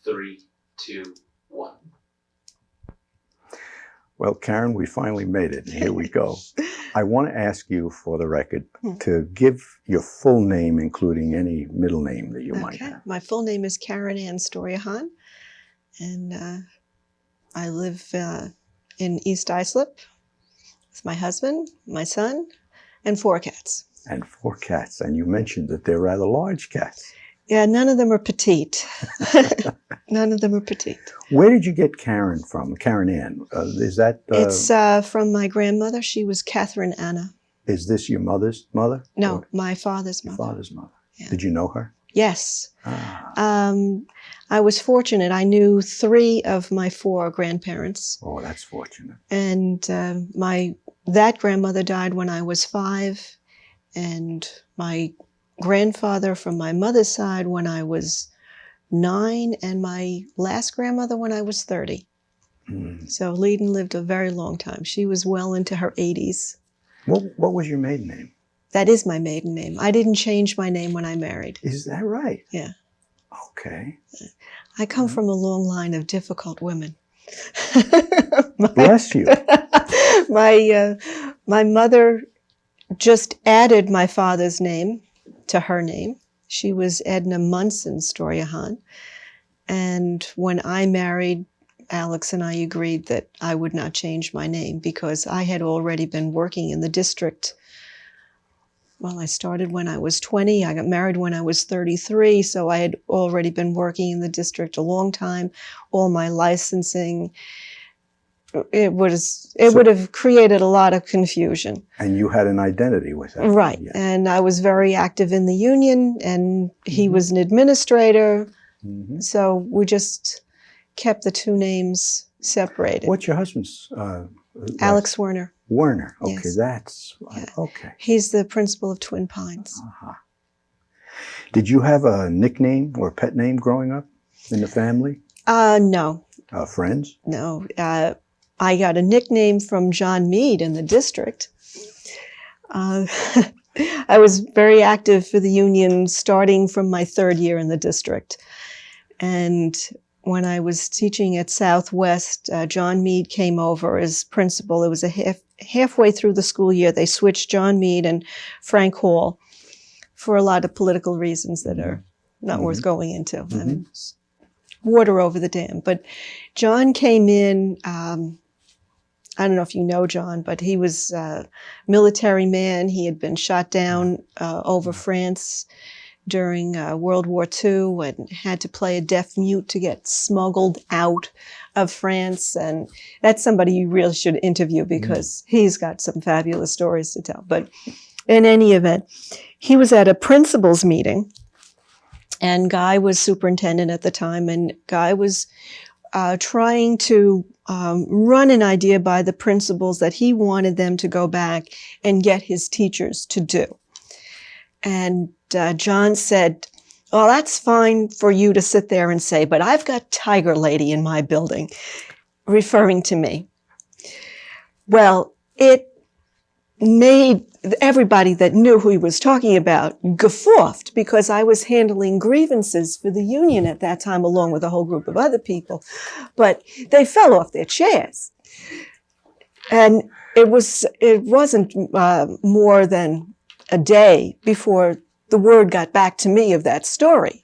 3, 2, 1. Well, Karen, we finally made it. Here we go. I want to ask you, for the record, to give your full name, including any middle name that you might have. My full name is Karen Ann Storjohann, and I live in East Islip with my husband, my son, and 4 cats. And 4 cats. And you mentioned that they're rather large cats. Yeah, none of them are petite. None of them are petite. Where did you get Karen from? Karen Ann? Is that... It's from my grandmother. She was Catherine Anna. Is this your mother's mother? No, or my father's mother. Your father's mother. Yeah. Did you know her? Yes. Ah. I was fortunate. I knew 3 of my 4 grandparents. Oh, that's fortunate. And that grandmother died when I was 5, and my grandfather from my mother's side when I was 9, and my last grandmother when I was 30. So Leiden lived a very long time. She was well into her 80s. What was your maiden name? That is my maiden name. I didn't change my name when I married. Is that right? Yeah. Okay. I come from a long line of difficult women. Bless you. My mother just added my father's name to her name. She was Edna Munson Storjohann. And when I married, Alex and I agreed that I would not change my name because I had already been working in the district. Well, I started when I was 20. I got married when I was 33, so I had already been working in the district a long time. All my licensing, it would have created a lot of confusion. And you had an identity with that. Right. Yeah. And I was very active in the union, and he was an administrator. So we just kept the 2 names separated. What's your husband's? Alex Werner. Werner. Okay, Yes. that's Yeah. okay. He's the principal of Twin Pines. Did you have a nickname or pet name growing up in the family? No. Friends? No. I got a nickname from John Meade in the district. I was very active for the union starting from my 3rd year in the district. And when I was teaching at Southwest, John Meade came over as principal. It was halfway through the school year. They switched John Meade and Frank Hall for a lot of political reasons that are not worth going into. I mean, water over the dam. But John came in, I don't know if you know John, but he was a military man. He had been shot down over France during World War II and had to play a deaf mute to get smuggled out of France. And that's somebody you really should interview because he's got some fabulous stories to tell. But in any event, he was at a principal's meeting, and Guy was superintendent at the time, and Guy was trying to run an idea by the principals that he wanted them to go back and get his teachers to do. And John said, well, that's fine for you to sit there and say, but I've got Tiger Lady in my building, referring to me. Well, it made everybody that knew who he was talking about guffaw because I was handling grievances for the union at that time, along with a whole group of other people. But they fell off their chairs. And it wasn't more than a day before the word got back to me of that story.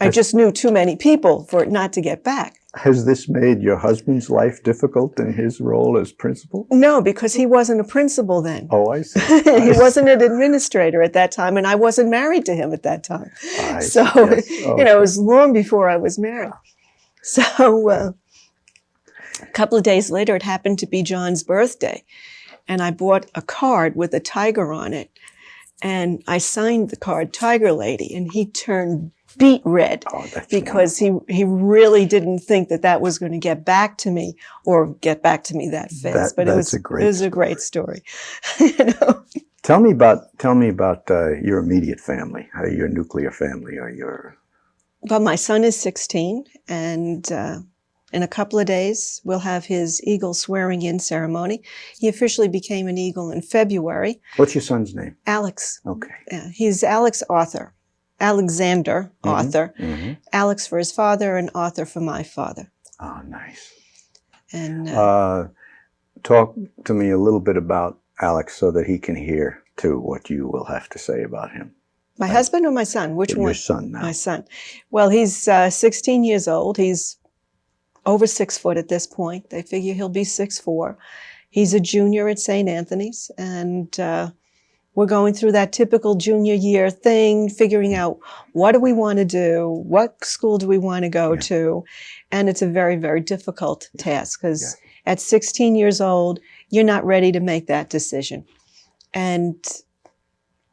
I just knew too many people for it not to get back. Has this made your husband's life difficult in his role as principal? No, because he wasn't a principal then. Oh, I see. He wasn't an administrator at that time, and I wasn't married to him at that time. So, it was long before I was married. So, a couple of days later, it happened to be John's birthday, and I bought a card with a tiger on it, and I signed the card Tiger Lady, and he turned beet red because he really didn't think that was going to get back to me or get back to me that fast. But it was a great story. Tell me about your immediate family, your nuclear family, or your. Well, my son is 16, and in a couple of days we'll have his Eagle swearing-in ceremony. He officially became an Eagle in February. What's your son's name? Alex. Okay. Yeah, he's Alex Arthur. Alexander, Arthur. Mm-hmm. Alex for his father, and Arthur for my father. Oh, nice. And Talk to me a little bit about Alex so that he can hear, too, what you will have to say about him. my husband or my son? Which one? Your son now. My son. Well, he's 16 years old. He's over 6 foot at this point. They figure he'll be 6'4". He's a junior at St. Anthony's, and we're going through that typical junior year thing, figuring out what do we want to do, what school do we want to go to, and it's a very, very difficult task because at 16 years old, you're not ready to make that decision. And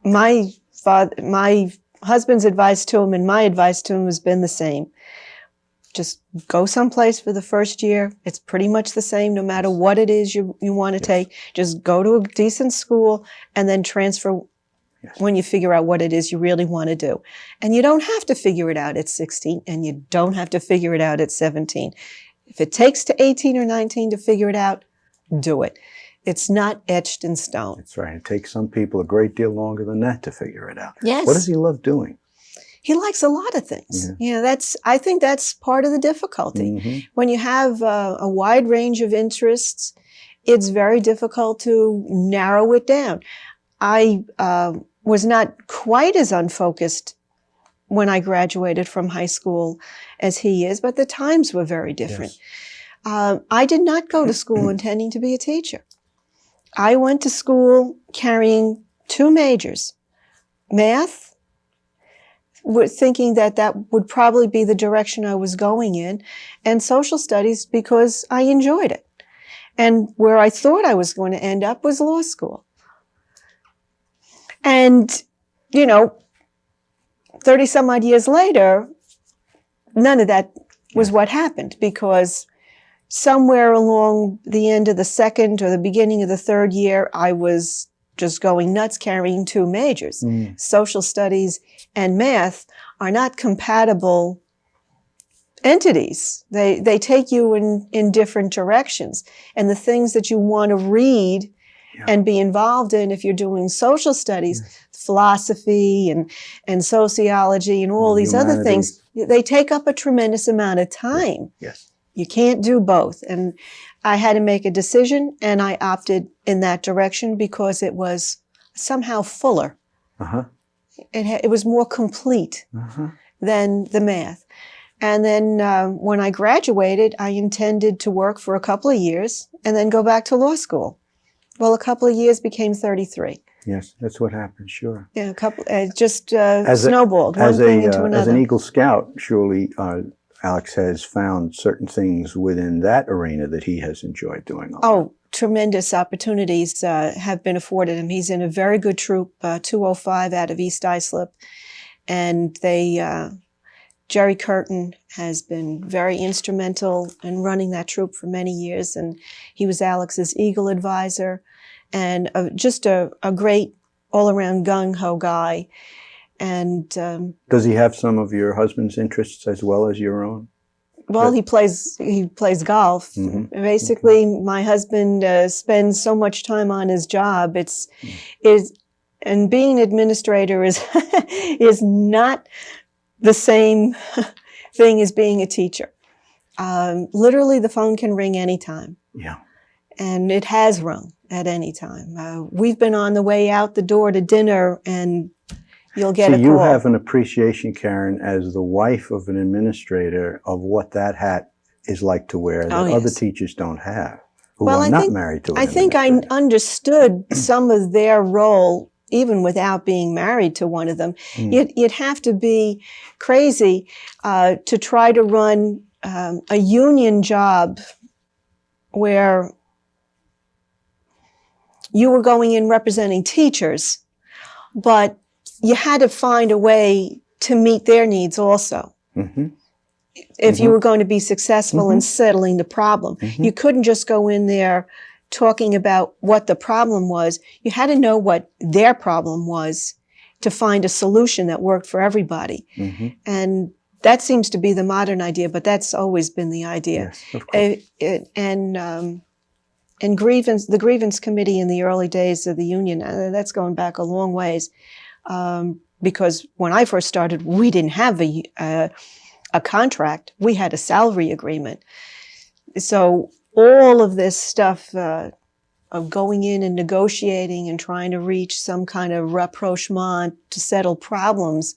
my husband's advice to him and my advice to him has been the same. Just go someplace for the first year. It's pretty much the same no matter what it is you want to take. Just go to a decent school and then transfer when you figure out what it is you really want to do. And you don't have to figure it out at 16, and you don't have to figure it out at 17. If it takes to 18 or 19 to figure it out, do it. It's not etched in stone. That's right. It takes some people a great deal longer than that to figure it out. Yes. What does he love doing? He likes a lot of things. I think that's part of the difficulty. Mm-hmm. When you have a wide range of interests, it's very difficult to narrow it down. I was not quite as unfocused when I graduated from high school as he is, but the times were very different. Yes. I did not go to school intending to be a teacher. I went to school carrying 2 majors, math, thinking that would probably be the direction I was going in, and social studies because I enjoyed it. And where I thought I was going to end up was law school. And, 30 some odd years later, none of that was what happened, because somewhere along the end of the second or the beginning of the third year, I was just going nuts carrying 2 majors. Social studies and math are not compatible entities. They take you in different directions. And the things that you want to read and be involved in if you're doing social studies, philosophy and sociology and all these other things, they take up a tremendous amount of time. Yes. You can't do both. And I had to make a decision, and I opted in that direction because it was somehow fuller. It was more complete than the math. And then when I graduated, I intended to work for a couple of years and then go back to law school. Well, a couple of years became 33. Yes, that's what happened, sure. Yeah, snowballed, one thing into another. As an Eagle Scout, surely Alex has found certain things within that arena that he has enjoyed doing. Tremendous opportunities have been afforded him. He's in a very good troop, 205 out of East Islip. And Jerry Curtin has been very instrumental in running that troop for many years. And he was Alex's Eagle advisor, and just a great all-around gung-ho guy. And does he have some of your husband's interests as well as your own? Well, he plays golf. Mm-hmm. Basically, my husband spends so much time on his job. And being an administrator is not the same thing as being a teacher. Literally, the phone can ring anytime. Yeah. And it has rung at any time. We've been on the way out the door to dinner, and you'll get a call. You have an appreciation, Karen, as the wife of an administrator, of what that hat is like to wear that other teachers don't have, who are not married to an administrator. I think I understood some of their role even without being married to one of them. You'd have to be crazy to try to run a union job where you were going in representing teachers, but you had to find a way to meet their needs also. If you were going to be successful in settling the problem. You couldn't just go in there talking about what the problem was. You had to know what their problem was to find a solution that worked for everybody. And that seems to be the modern idea, but that's always been the idea. Yes, of course. And the grievance committee in the early days of the union, that's going back a long ways, because when I first started, we didn't have a contract. We had a salary agreement. So all of this stuff of going in and negotiating and trying to reach some kind of rapprochement to settle problems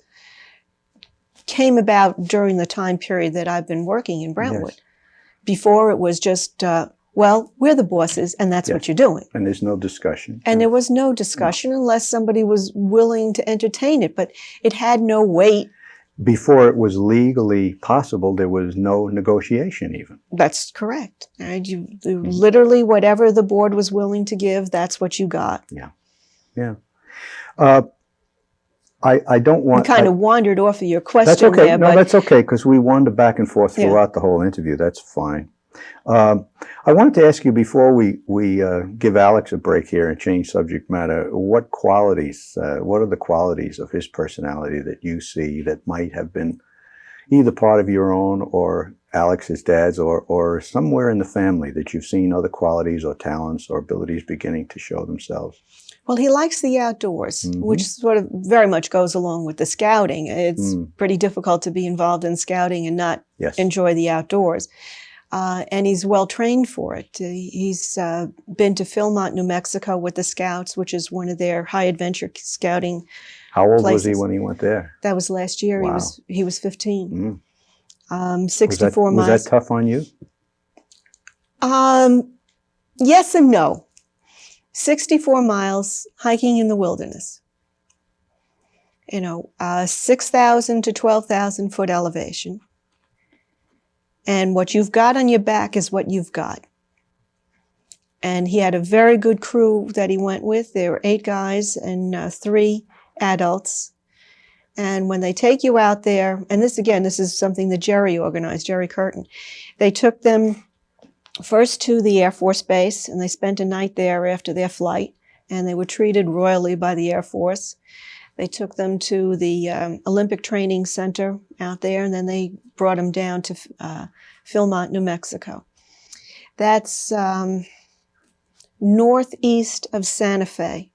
came about during the time period that I've been working in Brentwood. Yes. Before it was just, well, we're the bosses and that's what Yes. you're doing. And there's no discussion. And there was no discussion unless somebody was willing to entertain it, but it had no weight. Before it was legally possible, there was no negotiation even. That's correct. And you literally, whatever the board was willing to give, that's what you got. Yeah. Yeah. I don't want... kind of wandered off of your question That's okay. there. No, but that's okay, because we wandered back and forth throughout the whole interview. That's fine. I wanted to ask you before we give Alex a break here and change subject matter, what are the qualities of his personality that you see that might have been either part of your own or Alex's dad's or somewhere in the family that you've seen other qualities or talents or abilities beginning to show themselves? Well, he likes the outdoors, which sort of very much goes along with the scouting. It's pretty difficult to be involved in scouting and not enjoy the outdoors. And he's well trained for it. He's been to Philmont, New Mexico with the Scouts, which is one of their high adventure scouting How old places. was he when he went there? That was last year. Wow. He was 15. 64 miles. Was that tough on you? Yes and no. 64 miles hiking in the wilderness. 6,000 to 12,000 foot elevation. And what you've got on your back is what you've got. And he had a very good crew that he went with. There were 8 guys and 3 adults. And when they take you out there, and this is something that Jerry organized, Jerry Curtin. They took them first to the Air Force Base, and they spent a night there after their flight, and they were treated royally by the Air Force. They took them to the Olympic Training Center out there, and then they brought them down to Philmont, New Mexico. That's northeast of Santa Fe.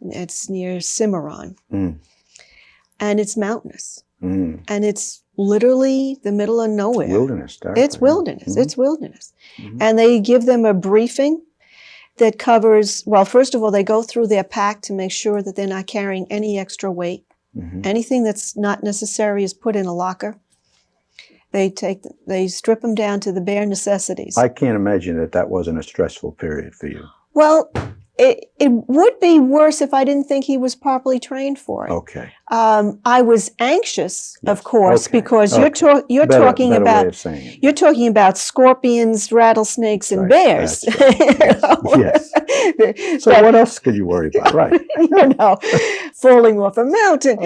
It's near Cimarron. And it's mountainous. And it's literally the middle of nowhere. Wilderness. It's wilderness. It's wilderness. And they give them a briefing that covers, well, first of all, they go through their pack to make sure that they're not carrying any extra weight. Anything that's not necessary is put in a locker. They strip them down to the bare necessities. I can't imagine that wasn't a stressful period for you. Well, it would be worse if I didn't think he was properly trained for it. Okay. I was anxious, of course, Okay. because you're talking about scorpions, rattlesnakes, and bears. Yes. So what else could you worry about? Right. Falling off a mountain.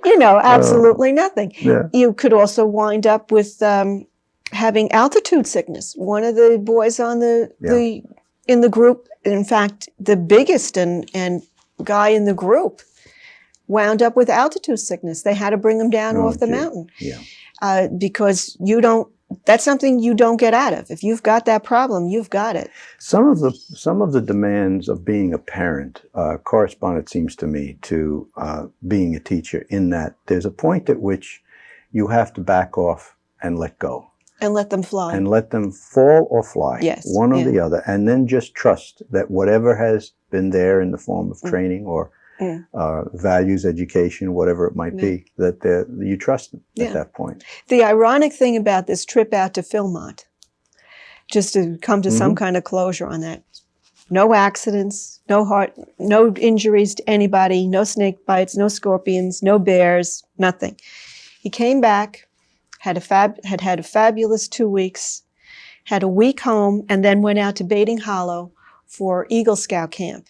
Absolutely nothing. Yeah. You could also wind up with having altitude sickness. One of the boys on in the group, in fact, the biggest and guy in the group, wound up with altitude sickness. They had to bring him down off the mountain. Yeah. Because that's something you don't get out of. If you've got that problem, you've got it. Some of the demands of being a parent correspond, it seems to me, to being a teacher, in that there's a point at which you have to back off and let go. And let them fly. And let them fall or fly, one or the other, and then just trust that whatever has been there in the form of training or values, education, whatever it might be, that you trust them at that point. The ironic thing about this trip out to Philmont, just to come to some kind of closure on that, no accidents, no injuries to anybody, no snake bites, no scorpions, no bears, nothing. He came back, had a fabulous 2 weeks, had a week home, and then went out to Baiting Hollow for Eagle Scout camp.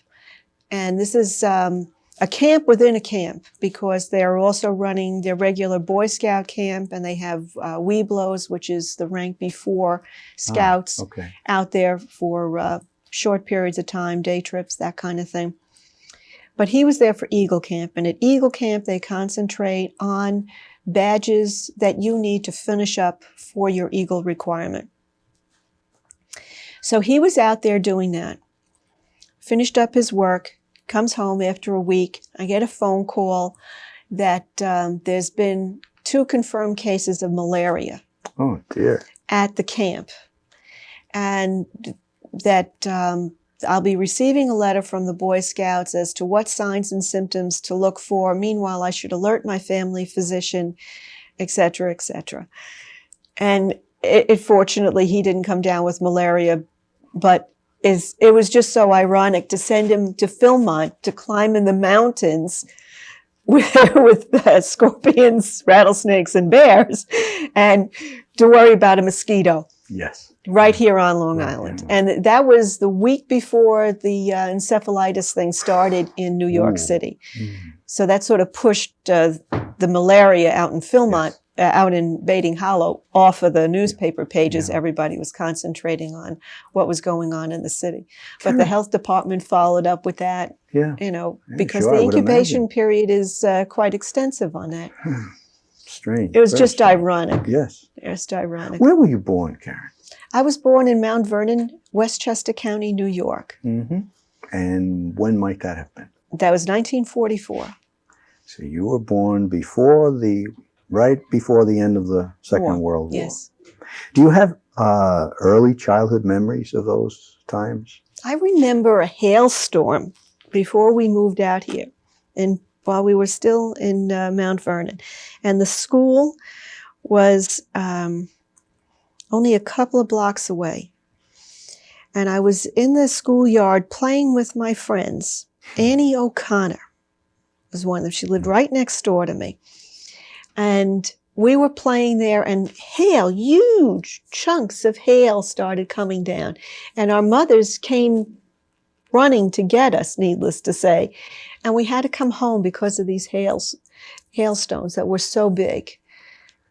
And this is a camp within a camp, because they're also running their regular Boy Scout camp, and they have Weeblos, which is the rank before Scouts, out there for short periods of time, day trips, that kind of thing. But he was there for Eagle Camp, and at Eagle Camp they concentrate on badges that you need to finish up for your Eagle requirement. So he was out there doing that, finished up his work, comes home after a week. I get a phone call that there's been 2 confirmed cases of malaria. Oh, dear. At the camp. And that I'll be receiving a letter from the Boy Scouts as to what signs and symptoms to look for. Meanwhile, I should alert my family physician, et cetera, et cetera. And fortunately, he didn't come down with malaria, but it was just so ironic to send him to Philmont to climb in the mountains with scorpions, rattlesnakes, and bears, and to worry about a mosquito. Yes. Right here on Long Island. And that was the week before the encephalitis thing started in New York City. So that sort of pushed the malaria out in Philmont, out in Baiting Hollow, off of the newspaper pages. Everybody was concentrating on what was going on in the city. But the health department followed up with that, because the incubation period is quite extensive on that. Strange. It was just ironic. Yes. Just ironic. Where were you born, Karen? I was born in Mount Vernon, Westchester County, New York. And when might that have been? That was 1944. So you were born right before the end of the Second World War. Yes. Do you have early childhood memories of those times? I remember a hailstorm before we moved out here, and while we were still in Mount Vernon. And the school was only a couple of blocks away. And I was in the schoolyard playing with my friends. Annie O'Connor was one of them. She lived right next door to me. And we were playing there, and huge chunks of hail started coming down. And our mothers came running to get us, needless to say. And we had to come home because of these hailstones that were so big.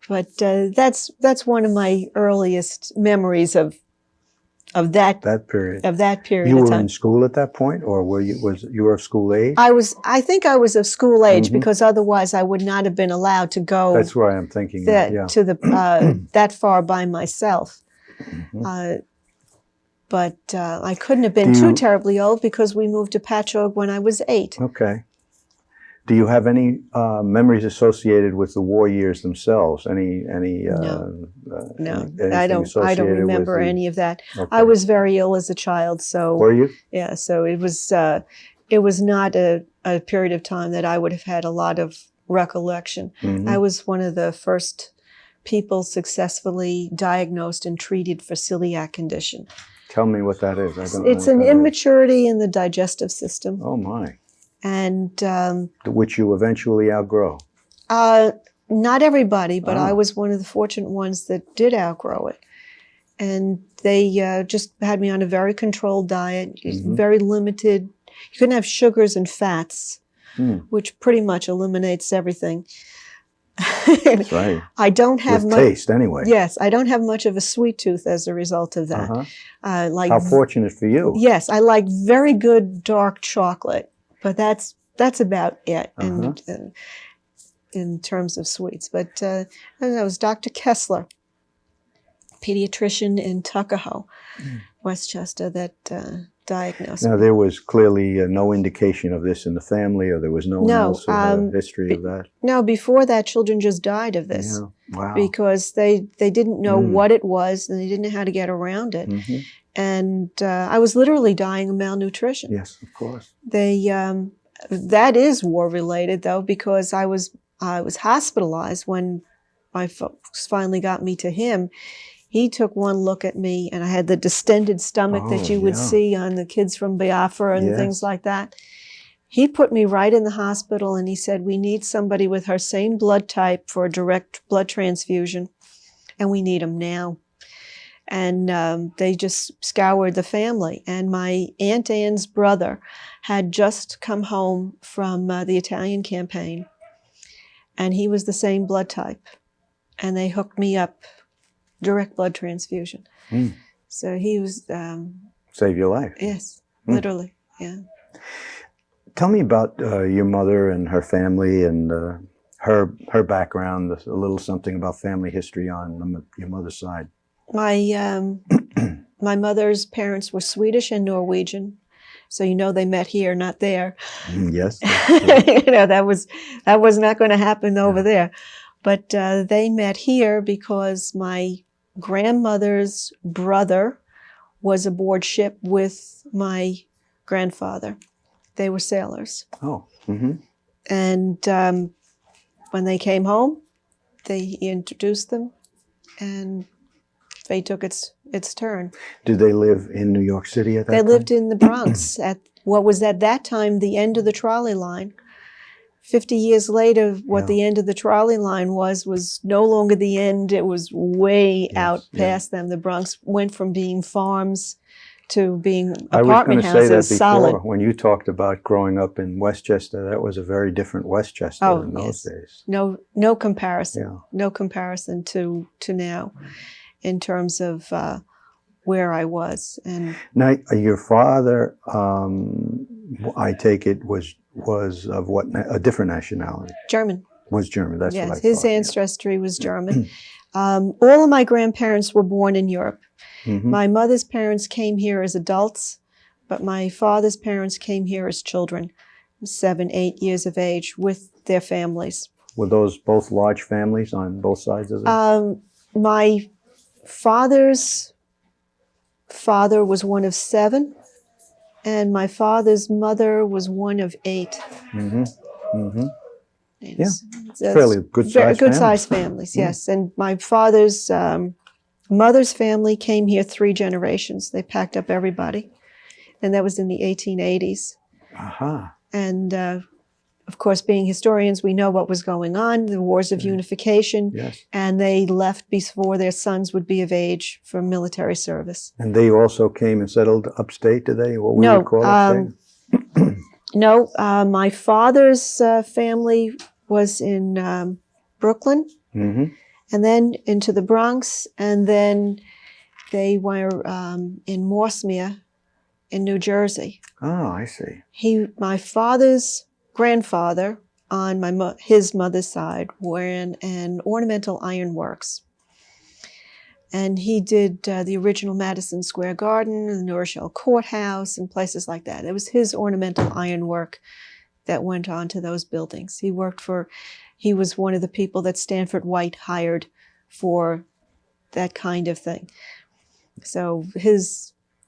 But that's one of my earliest memories of that period. Of that period you of were time. in school at that point, or you were of school age? I think I was of school age, because otherwise I would not have been allowed to go. That's why I'm thinking to the that far by myself. But I couldn't have been too terribly old, because we moved to Patchogue when I was 8. Okay. Do you have any memories associated with the war years themselves? No, I don't remember any of that. Okay. I was very ill as a child, so. Were you? Yeah, so it was not a period of time that I would have had a lot of recollection. I was one of the first people successfully diagnosed and treated for celiac condition. Tell me what that is. It's an immaturity in the digestive system. Oh my. And which you eventually outgrow. Not everybody, but I was one of the fortunate ones that did outgrow it. And they just had me on a very controlled diet, very limited. You couldn't have sugars and fats, which pretty much eliminates everything. That's right. I don't have much taste anyway. Yes, I don't have much of a sweet tooth as a result of that. How fortunate for you. Yes, I like very good dark chocolate, but that's about it in terms of sweets. But I don't know, it was Dr. Kessler, pediatrician in Tuckahoe, Westchester, that diagnosed me. Now, there was clearly no indication of this in the family, or there was no one else with a history of that? No, before that, children just died of this. Yeah. Wow. Because they didn't know what it was, and they didn't know how to get around it. And I was literally dying of malnutrition. Yes, of course. That is war-related, though, because I was hospitalized when my folks finally got me to him. He took one look at me, and I had the distended stomach that you would see on the kids from Biafra and things like that. He put me right in the hospital, and he said, we need somebody with her same blood type for a direct blood transfusion, and we need them now. And they just scoured the family. And my Aunt Anne's brother had just come home from the Italian campaign, and he was the same blood type. And they hooked me up, direct blood transfusion. So he was... Save your life. Yes, literally, yeah. Tell me about your mother and her family and her background, a little something about family history on your mother's side. My mother's parents were Swedish and Norwegian, So they met here, not there. Yes. That was not going to happen over there. But they met here because my grandmother's brother was aboard ship with my grandfather. They were sailors. Oh. Mm-hmm. And when they came home, he introduced them, and fate took its turn. Did they live in New York City at that time? They lived in the Bronx at what was at that time the end of the trolley line. 50 years later, what the end of the trolley line was no longer the end. It was way out past them. The Bronx went from being farms to being apartment houses. I was going to say that before. Solid. When you talked about growing up in Westchester, that was a very different Westchester in those days. No comparison. Yeah. No comparison to now in terms of where I was. And now, your father, I take it, was of what, a different nationality? German. Was German, that's what I thought. His ancestry was German. All of my grandparents were born in Europe. Mm-hmm. My mother's parents came here as adults, but my father's parents came here as children, 7, 8 years of age, with their families. Were those both large families on both sides of it? My father's father was one of 7, and my father's mother was one of 8. Mm-hmm. Mm-hmm. It's fairly good-sized families, yes. And my father's mother's family came here 3 generations. They packed up everybody, and that was in the 1880s. And of course, being historians, we know what was going on, the wars of unification, and they left before their sons would be of age for military service. And they also came and settled upstate, did they? What we would call upstate? No, my father's family was in Brooklyn, and then into the Bronx, and then they were in Morsemere in New Jersey. Oh, I see. My father's grandfather on his mother's side were in an ornamental ironworks. And he did the original Madison Square Garden, the New Rochelle Courthouse, and places like that. It was his ornamental ironwork that went on to those buildings. He was one of the people that Stanford White hired for that kind of thing. So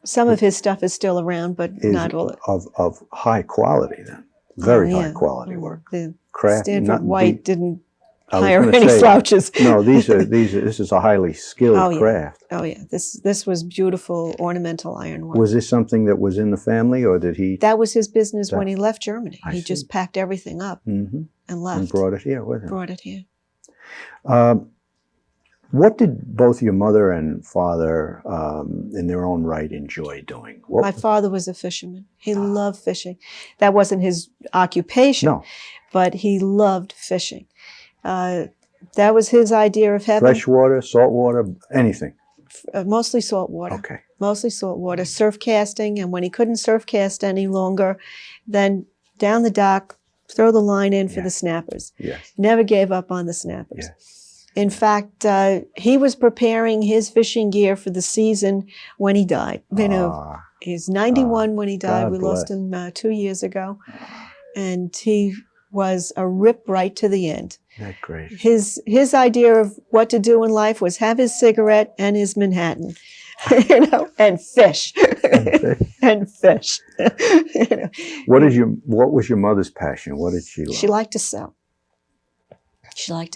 some of his stuff is still around, but not all. Of high quality then. Very high quality work. The craft. Stanford White didn't hire any slouches. No, this is a highly skilled craft. Oh yeah, this was beautiful ornamental ironwork. Was this something that was in the family, or did he? That was his business when he left Germany. I he see. just packed everything up and left. And brought it here with him. Brought it here. What did both your mother and father, in their own right, enjoy doing? My father was a fisherman. He loved fishing. That wasn't his occupation, but he loved fishing. That was his idea of heaven. Freshwater, saltwater, anything? Mostly saltwater. Okay. Mostly saltwater. Surf casting, and when he couldn't surf cast any longer, then down the dock, throw the line in for the snappers. Yes. Never gave up on the snappers. Yes. In fact, he was preparing his fishing gear for the season when he died. He's 91 when he died. God we bless. lost him 2 years ago. And he was a rip right to the end. That's great. His idea of what to do in life was have his cigarette and his Manhattan, and fish. And fish. What was your mother's passion? What did she love? She liked to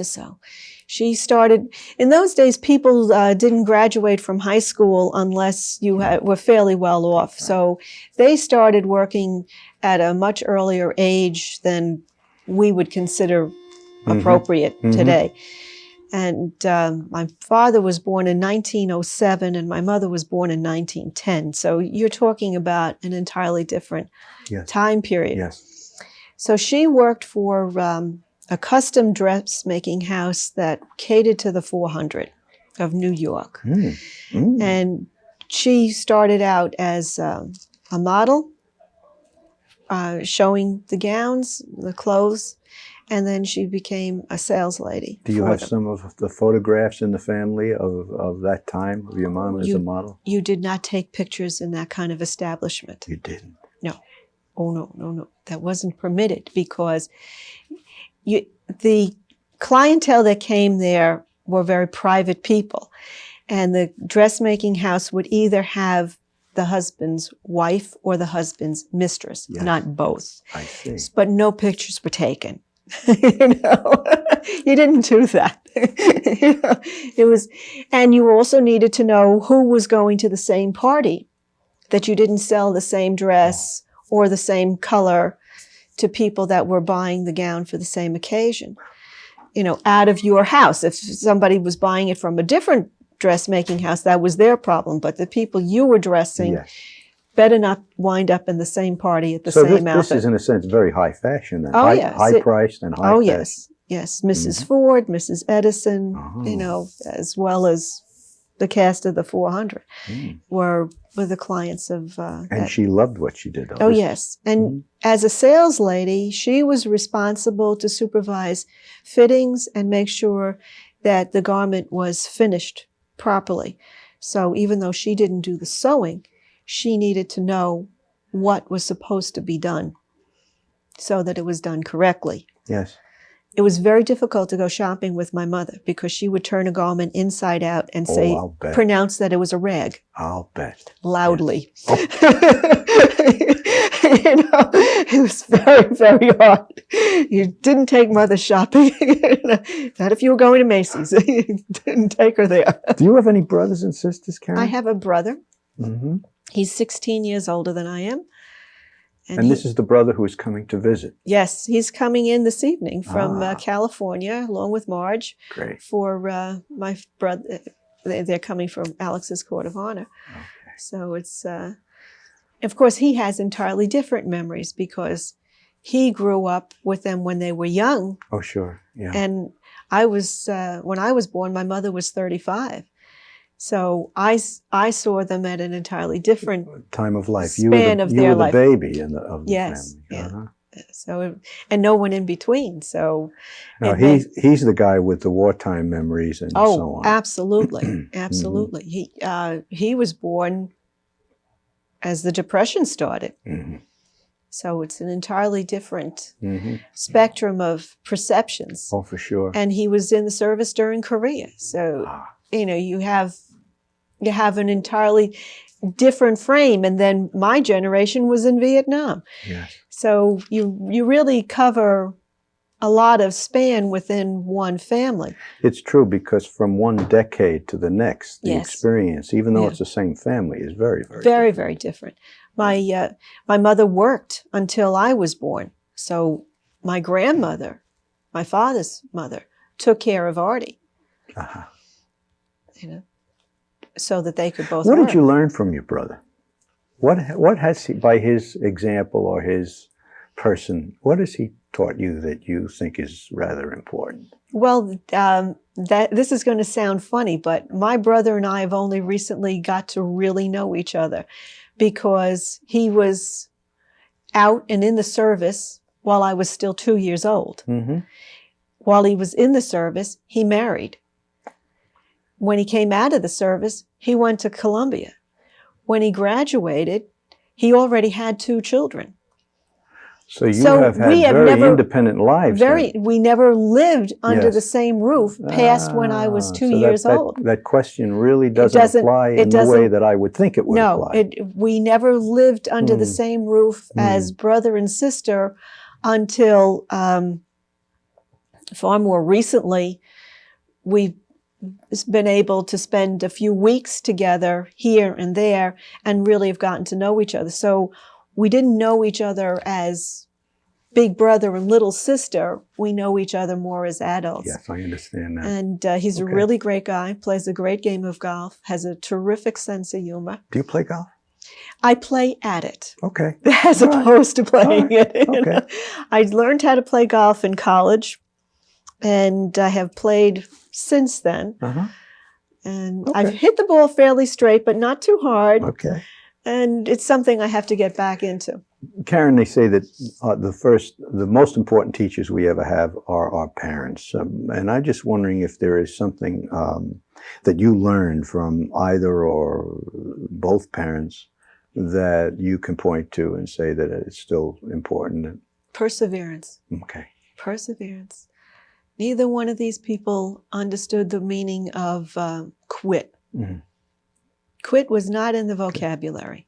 sew. She started, in those days, people didn't graduate from high school unless you were fairly well off. So they started working at a much earlier age than we would consider appropriate today. And my father was born in 1907 and my mother was born in 1910. So you're talking about an entirely different time period. Yes. So she worked for a custom dressmaking house that catered to the 400 of New York. And she started out as a model, showing the gowns, the clothes, and then she became a sales lady. Do you have some of the photographs in the family of that time, of your mom as a model? You did not take pictures in that kind of establishment. You didn't? Oh, no. That wasn't permitted because the clientele that came there were very private people. And the dressmaking house would either have the husband's wife or the husband's mistress, Yes. not both. I see. But no pictures were taken. You didn't do that. It was, and you also needed to know who was going to the same party, that you didn't sell the same dress or the same color to people that were buying the gown for the same occasion. Out of your house. If somebody was buying it from a different dressmaking house, that was their problem. But the people you were dressing Yes. better not wind up in the same party at the So same this outfit. is, in a sense, very high fashion then. Oh, high, yes. High priced and high fashion. Yes. Mrs. Ford, Mrs. Edison, Oh. as well as the cast of the 400 Mm. were the clients of. And she loved what she did. Oh, yes. And as a sales lady, she was responsible to supervise fittings and make sure that the garment was finished properly. So even though she didn't do the sewing, she needed to know what was supposed to be done so that it was done correctly. Yes. It was very difficult to go shopping with my mother because she would turn a garment inside out and say, I'll bet. pronounce that it was a rag I'll bet. loudly. Yes. It was very, very hard. You didn't take mother shopping. Not if you were going to Macy's. You didn't take her there. Do you have any brothers and sisters, Karen? I have a brother. Mm-hmm. He's 16 years older than I am. And this is the brother who is coming to visit. Yes, he's coming in this evening from California, along with Marge. Great. For my brother. They're coming from Alex's Court of Honor. Okay. So it's, of course, he has entirely different memories because he grew up with them when they were young. Oh, sure. Yeah. And I was, when I was born, my mother was 35. So I saw them at an entirely different time of life. Span of their life. You were the baby of the Yes, family. yeah. Uh-huh. So, and no one in between. So, Now, and he's the guy with the wartime memories and so on. absolutely, absolutely. He was born as the Depression started. Mm-hmm. So it's an entirely different Mm-hmm. spectrum of perceptions. Oh, for sure. And he was in the service during Korea. So, you have an entirely different frame. And then my generation was in Vietnam. Yes. So you really cover a lot of span within one family. It's true because from one decade to the next, the Yes. experience, even though Yeah. it's the same family, is very, very Very, different. very different. My mother worked until I was born. So my grandmother, my father's mother, took care of Artie, Uh-huh. so that they could both What work. did you learn from your brother? What has he, by his example or his person, what has he taught you that you think is rather important? Well, this is going to sound funny, but my brother and I have only recently got to really know each other because he was out and in the service while I was still 2 years old. Mm-hmm. While he was in the service, he married. When he came out of the service, he went to Columbia. When he graduated, he already had 2 children. So you So have had we have very never- independent lives. then. We never lived under Yes. the same roof past when I was 2 so years that, old. That question really doesn't doesn't- apply it in the way doesn't- that I would think it would No, apply. we never lived under the same roof as brother and sister until far more recently. We've been able to spend a few weeks together here and there and really have gotten to know each other. So we didn't know each other as big brother and little sister. We know each other more as adults. Yes, I understand that. And he's a Okay. really great guy, plays a great game of golf, has a terrific sense of humor. Do you play golf? I play at it Okay. as All right. opposed to playing All right. it. you Okay. know. I learned how to play golf in college, and I have played since then. Uh-huh. And Okay. I've hit the ball fairly straight, but not too hard. Okay. And it's something I have to get back into. Karen, they say that the most important teachers we ever have are our parents. And I'm just wondering if there is something that you learned from either or both parents that you can point to and say that it's still important? Perseverance. Okay. Perseverance. Neither one of these people understood the meaning of quit. Mhm. Quit was not in the vocabulary.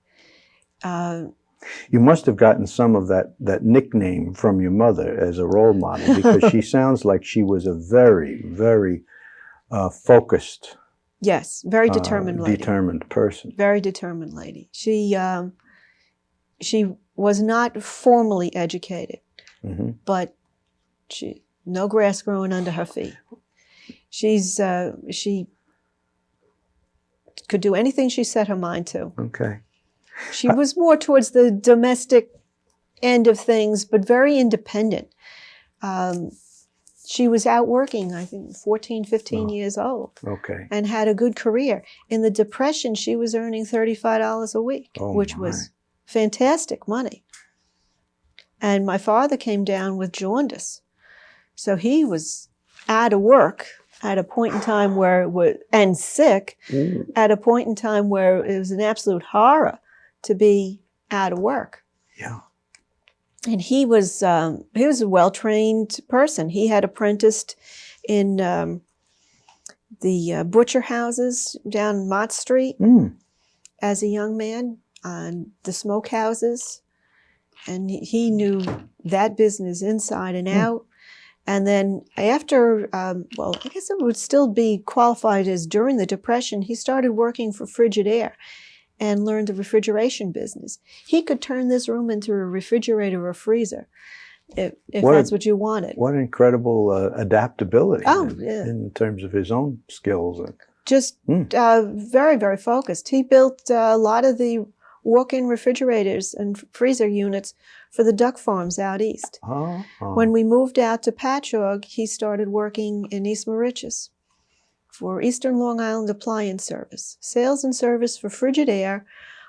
You must have gotten some of that nickname from your mother as a role model, because she sounds like she was a very, very focused, Yes, very determined lady. determined person. Very determined lady. She was not formally educated, Mm-hmm. but no grass growing under her feet. She could do anything she set her mind to. Okay. She was more towards the domestic end of things, but very independent. She was out working, I think, 14, 15 years old, Okay. and had a good career. In the Depression, she was earning $35 a week, Oh, which my. was fantastic money. And my father came down with jaundice. So he was out of work at a point in time where it was, and sick, Ooh. at a point in time where it was an absolute horror to be out of work. Yeah. And he was a well-trained person. He had apprenticed in the butcher houses down Mott Street as a young man, on the smoke houses. And he knew that business inside and out. And then after, well, I guess it would still be qualified as during the Depression, he started working for Frigidaire and learned the refrigeration business. He could turn this room into a refrigerator or a freezer if that's what you wanted. What incredible adaptability in terms of his own skills. Just very, very focused. He built a lot of the walk-in refrigerators and freezer units for the duck farms out east. When we moved out to Patchogue, he started working in East Moriches for Eastern Long Island Appliance Service, sales and service for Frigidaire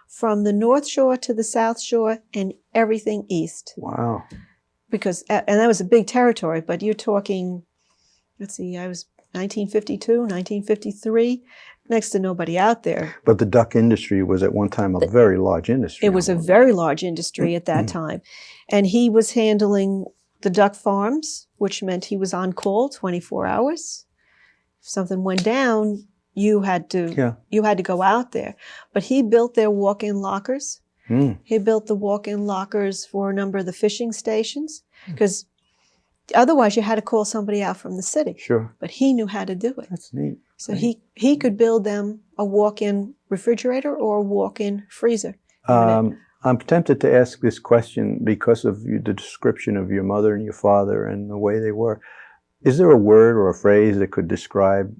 from the North Shore to the South Shore and everything east. Wow. Because, and that was a big territory, but you're talking, let's see, I was 1952, 1953, next to nobody out there. But the duck industry was at one time a very large industry. It was a very large industry at that time. And he was handling the duck farms, which meant he was on call 24 hours. If something went down, you had to go out there. But he built their walk-in lockers. He built the walk-in lockers for a number of the fishing stations, because otherwise you had to call somebody out from the city. Sure. But he knew how to do it. That's neat. So he could build them a walk-in refrigerator or a walk-in freezer unit. I'm tempted to ask this question because of the description of your mother and your father and the way they were. Is there a word or a phrase that could describe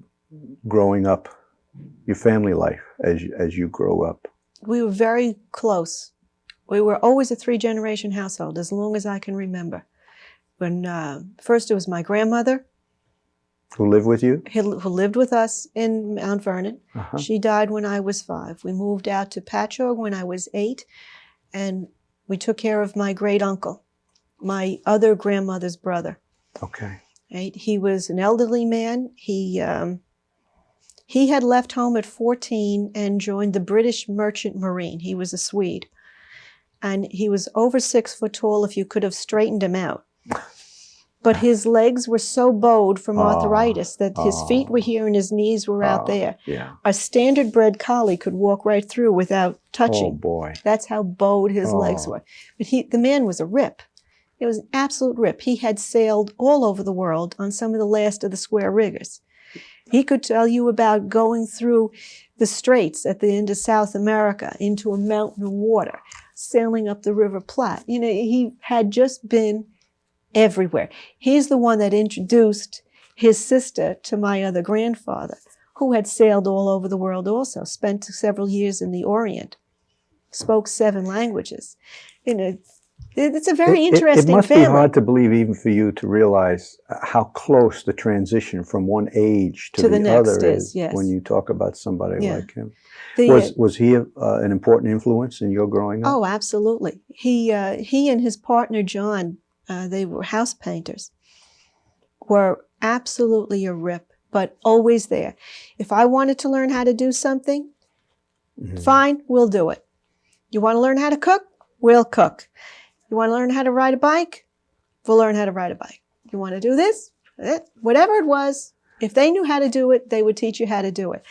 growing up, your family life as you grow up? We were very close. We were always a 3-generation household, as long as I can remember. When first it was my grandmother. Who lived with you? Who lived with us in Mount Vernon. She died when I was 5. We moved out to Patchogue when I was 8, and we took care of my great uncle, my other grandmother's brother. Okay. Right? He was an elderly man. He had left home at 14 and joined the British Merchant Marine. He was a Swede. And he was over 6 foot tall if you could have straightened him out. But his legs were so bowed from arthritis that his feet were here and his knees were out there. Yeah. A standard bred collie could walk right through without touching. Oh, boy. That's how bowed his legs were. But the man was a rip. It was an absolute rip. He had sailed all over the world on some of the last of the square riggers. He could tell you about going through the straits at the end of South America into a mountain of water, sailing up the River Platte. You know, he had just been everywhere. He's the one that introduced his sister to my other grandfather, who had sailed all over the world also, spent several years in the Orient, spoke 7 languages. You know, it's a very interesting family. It must be hard to believe, even for you, to realize how close the transition from one age to the next other is yes. when you talk about somebody like him. Was he an important influence in your growing up? Oh, absolutely. He and his partner, John, they were house painters, were absolutely a rip, but always there. If I wanted to learn how to do something, fine, we'll do it. You want to learn how to cook? We'll cook. You want to learn how to ride a bike? We'll learn how to ride a bike. You want to do this? Whatever it was, if they knew how to do it, they would teach you how to do it.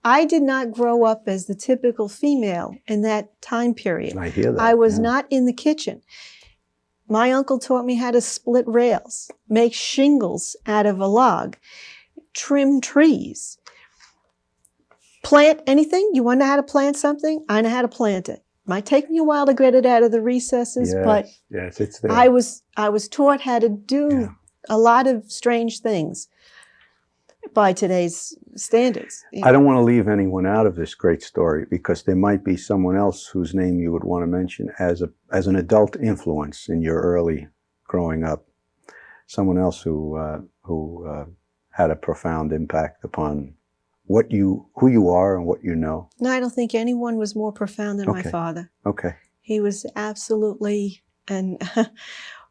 I did not grow up as the typical female in that time period. I hear that. I was not in the kitchen. My uncle taught me how to split rails, make shingles out of a log, trim trees, plant anything. You want to know how to plant something? I know how to plant it. Might take me a while to get it out of the recesses, but yes, it's there. I was taught how to do a lot of strange things by today's standards. I don't want to leave anyone out of this great story, because there might be someone else whose name you would want to mention as an adult influence in your early growing up. Someone else who had a profound impact upon who you are and what you know. No, I don't think anyone was more profound than my father. Okay. He was absolutely, and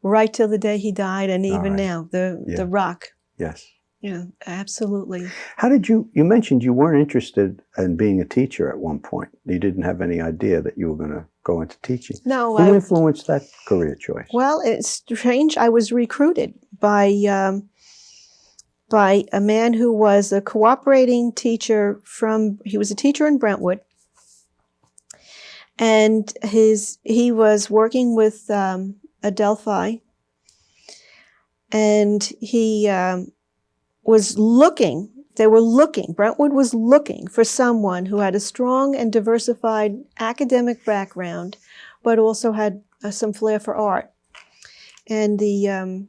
right till the day he died, and even now, the rock. Yes. Yeah, absolutely. How did you mentioned you weren't interested in being a teacher at one point. You didn't have any idea that you were going to go into teaching. No. Who influenced that career choice? Well, it's strange. I was recruited by a man who was a cooperating teacher he was a teacher in Brentwood. And he was working with Adelphi, and he Brentwood was looking for someone who had a strong and diversified academic background, but also had some flair for art. And the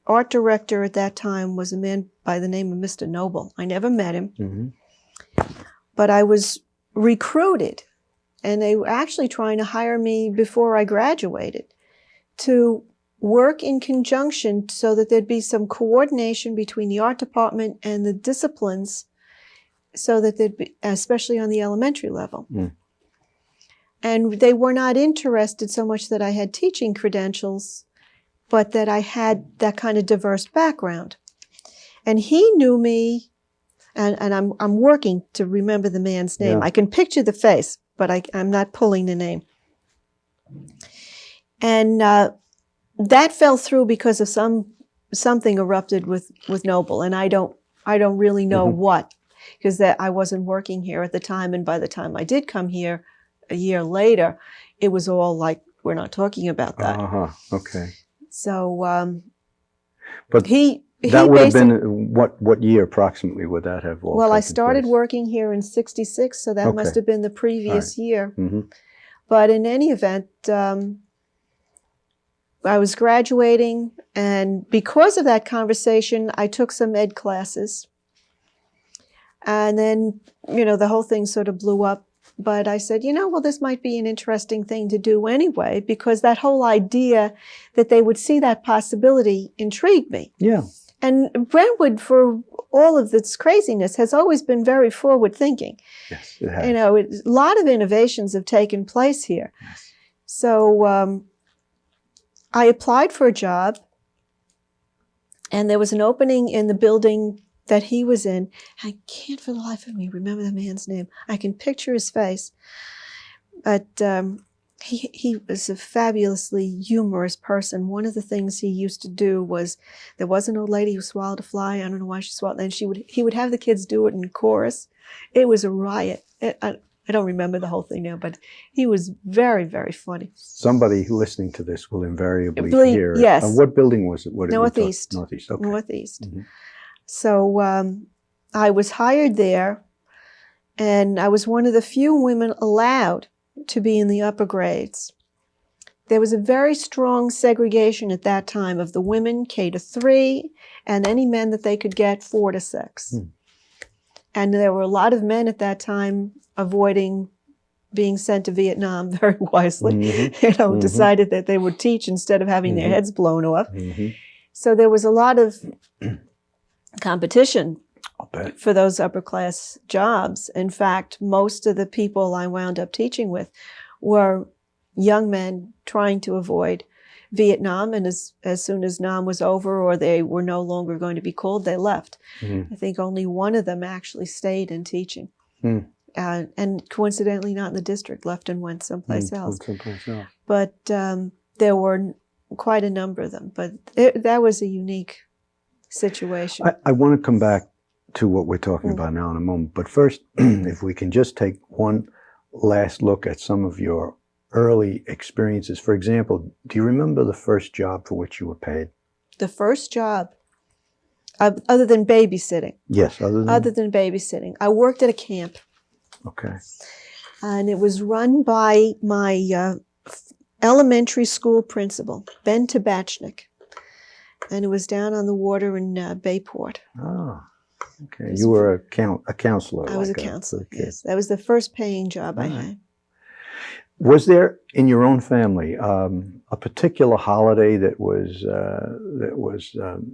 art director at that time was a man by the name of Mr. Noble. I never met him, but I was recruited, and they were actually trying to hire me before I graduated to work in conjunction so that there'd be some coordination between the art department and the disciplines, so that there'd be, especially on the elementary level. And they were not interested so much that I had teaching credentials, but that I had that kind of diverse background. And he knew me, and I'm working to remember the man's name. I can picture the face, but I'm not pulling the name. And that fell through because of something erupted with Noble, and I don't really know what, because I wasn't working here at the time, and by the time I did come here a year later, it was all like, we're not talking about that. Okay. So, but that would have been what year approximately would that have all Well, I taken started place? working here in '66, so that must have been the previous year. Mm-hmm. But in any event, I was graduating, and because of that conversation, I took some ed classes. And then, the whole thing sort of blew up. But I said, well, this might be an interesting thing to do anyway, because that whole idea that they would see that possibility intrigued me. Yeah. And Brentwood, for all of its craziness, has always been very forward thinking. Yes, it has. A lot of innovations have taken place here. Yes. So I applied for a job, and there was an opening in the building that he was in. I can't for the life of me remember the man's name. I can picture his face. But he was a fabulously humorous person. One of the things he used to do was, there was an old lady who swallowed a fly. I don't know why she swallowed it. And he would have the kids do it in chorus. It was a riot. I don't remember the whole thing now, but he was very, very funny. Somebody listening to this will invariably hear it. Yes. What building was it? Northeast. Northeast, okay. Northeast. Mm-hmm. So I was hired there, and I was one of the few women allowed to be in the upper grades. There was a very strong segregation at that time of the women K-3 and any men that they could get 4 to 6. And there were a lot of men at that time avoiding being sent to Vietnam very wisely, decided that they would teach instead of having their heads blown off. So there was a lot of competition for those upper class jobs. In fact, most of the people I wound up teaching with were young men trying to avoid Vietnam, and as soon as Nam was over or they were no longer going to be called, they left. I think only one of them actually stayed in teaching. And coincidentally not in the district, left and went someplace else. Someplace else. But there were quite a number of them. But that was a unique situation. I want to come back to what we're talking about now in a moment. But first, if we can just take one last look at some of your early experiences. For example, do you remember the first job for which you were paid? The first job, other than babysitting. Yes, other than babysitting. I worked at a camp. Okay. And it was run by my elementary school principal, Ben Tabachnik. And it was down on the water in Bayport. Oh, okay. You were a counselor. I was a counselor, yes. That was the first paying job I had. Was there in your own family a particular holiday that was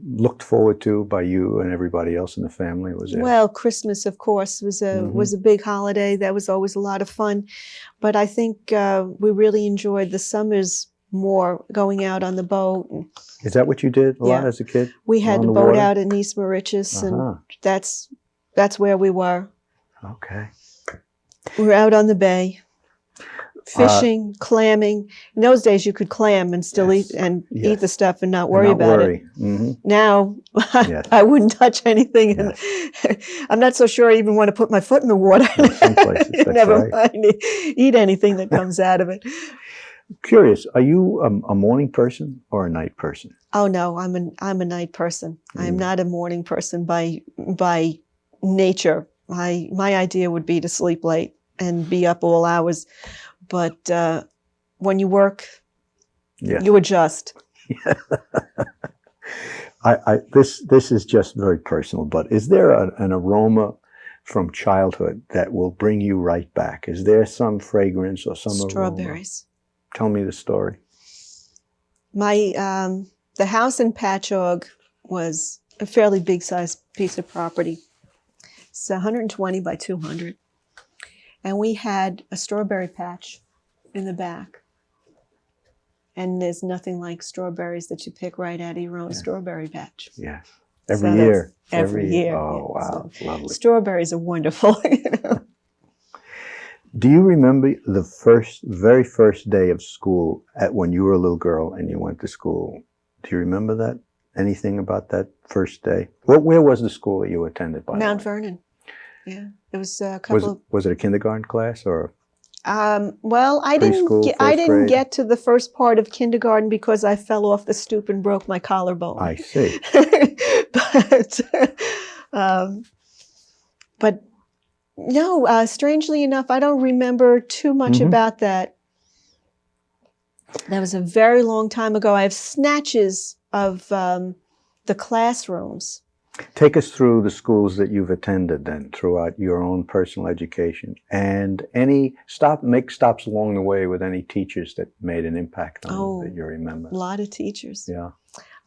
looked forward to by you and everybody else in the family? Was there? Well, Christmas, of course, was a big holiday. That was always a lot of fun. But I think we really enjoyed the summers more, going out on the boat. Is that what you did a lot as a kid? We had a boat out in East Mauritius, and that's where we were. Okay. We were out on the bay. Fishing, clamming. In those days, you could clam and still eat the stuff and not worry about it. Mm-hmm. Now, I wouldn't touch anything. And I'm not so sure I even want to put my foot in the water. Some places, Never mind eat anything that comes out of it. Curious, are you a morning person or a night person? Oh no, I'm a night person. I'm not a morning person by nature. My idea would be to sleep late and be up all hours. But when you work, you adjust. This is just very personal, but is there an aroma from childhood that will bring you right back? Is there some fragrance or some strawberries? Aroma? Tell me the story. The house in Patchogue was a fairly big-sized piece of property. It's 120 by 200. And we had a strawberry patch in the back. And there's nothing like strawberries that you pick right out of your own strawberry patch. Yes. Every year. Every year. Oh, wow. So lovely. Strawberries are wonderful. Do you remember the very first day of school when you were a little girl and you went to school? Do you remember that? Anything about that first day? Where was the school that you attended, by the way? Mount Vernon. Yeah, it was a couple Was it a kindergarten class or? Well, I didn't get to the first part of kindergarten because I fell off the stoop and broke my collarbone. I see. But no, strangely enough, I don't remember too much about that. That was a very long time ago. I have snatches of the classrooms. Take us through the schools that you've attended then throughout your own personal education, and make stops along the way with any teachers that made an impact on you that you remember. A lot of teachers. Yeah.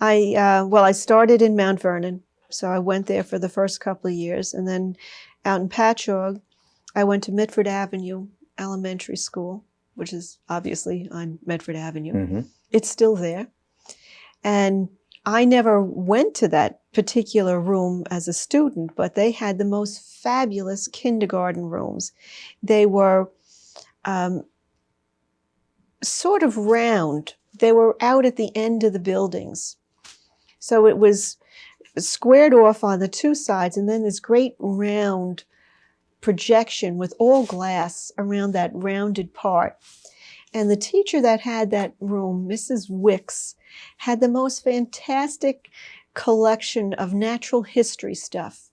I started in Mount Vernon, so I went there for the first couple of years, and then out in Patchogue, I went to Mitford Avenue Elementary School, which is obviously on Medford Avenue. Mm-hmm. It's still there. And I never went to that particular room as a student, but they had the most fabulous kindergarten rooms. They were sort of round. They were out at the end of the buildings. So it was squared off on the two sides, and then this great round projection with all glass around that rounded part. And the teacher that had that room, Mrs. Wicks, had the most fantastic collection of natural history stuff.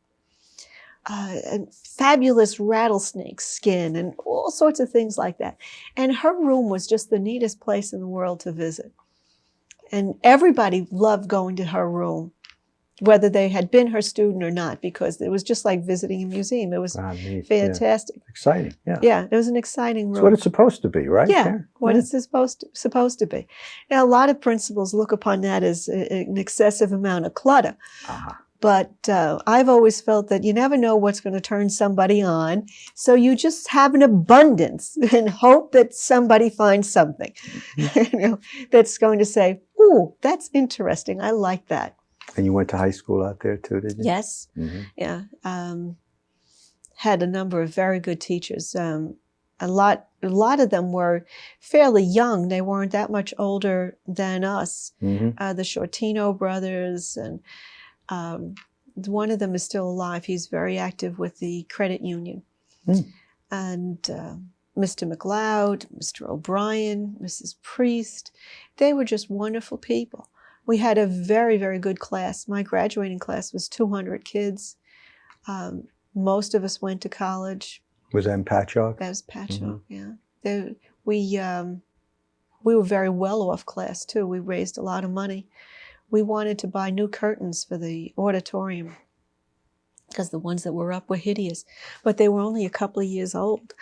And fabulous rattlesnake skin and all sorts of things like that. And her room was just the neatest place in the world to visit. And everybody loved going to her room, whether they had been her student or not, because it was just like visiting a museum. It was fantastic. Yeah. Exciting, yeah. Yeah, it was an exciting room. It's what it's supposed to be, right? Yeah, what it's supposed to be. Now, a lot of principals look upon that as an excessive amount of clutter. Uh-huh. But I've always felt that you never know what's going to turn somebody on, so you just have an abundance and hope that somebody finds something that's going to say, "Ooh, that's interesting. I like that." And you went to high school out there too, did you? Yes. Mm-hmm. Yeah. had a number of very good teachers. A lot of them were fairly young. They weren't that much older than us. The Shortino brothers, and one of them is still alive. He's very active with the credit union. And Mr. McLeod, Mr. O'Brien, Mrs. Priest, they were just wonderful people. We had a very, very good class. My graduating class was 200 kids. Most of us went to college. Was that in Patchogue? That was Patchogue, yeah. We were very well-off class, too. We raised a lot of money. We wanted to buy new curtains for the auditorium because the ones that were up were hideous. But they were only a couple of years old,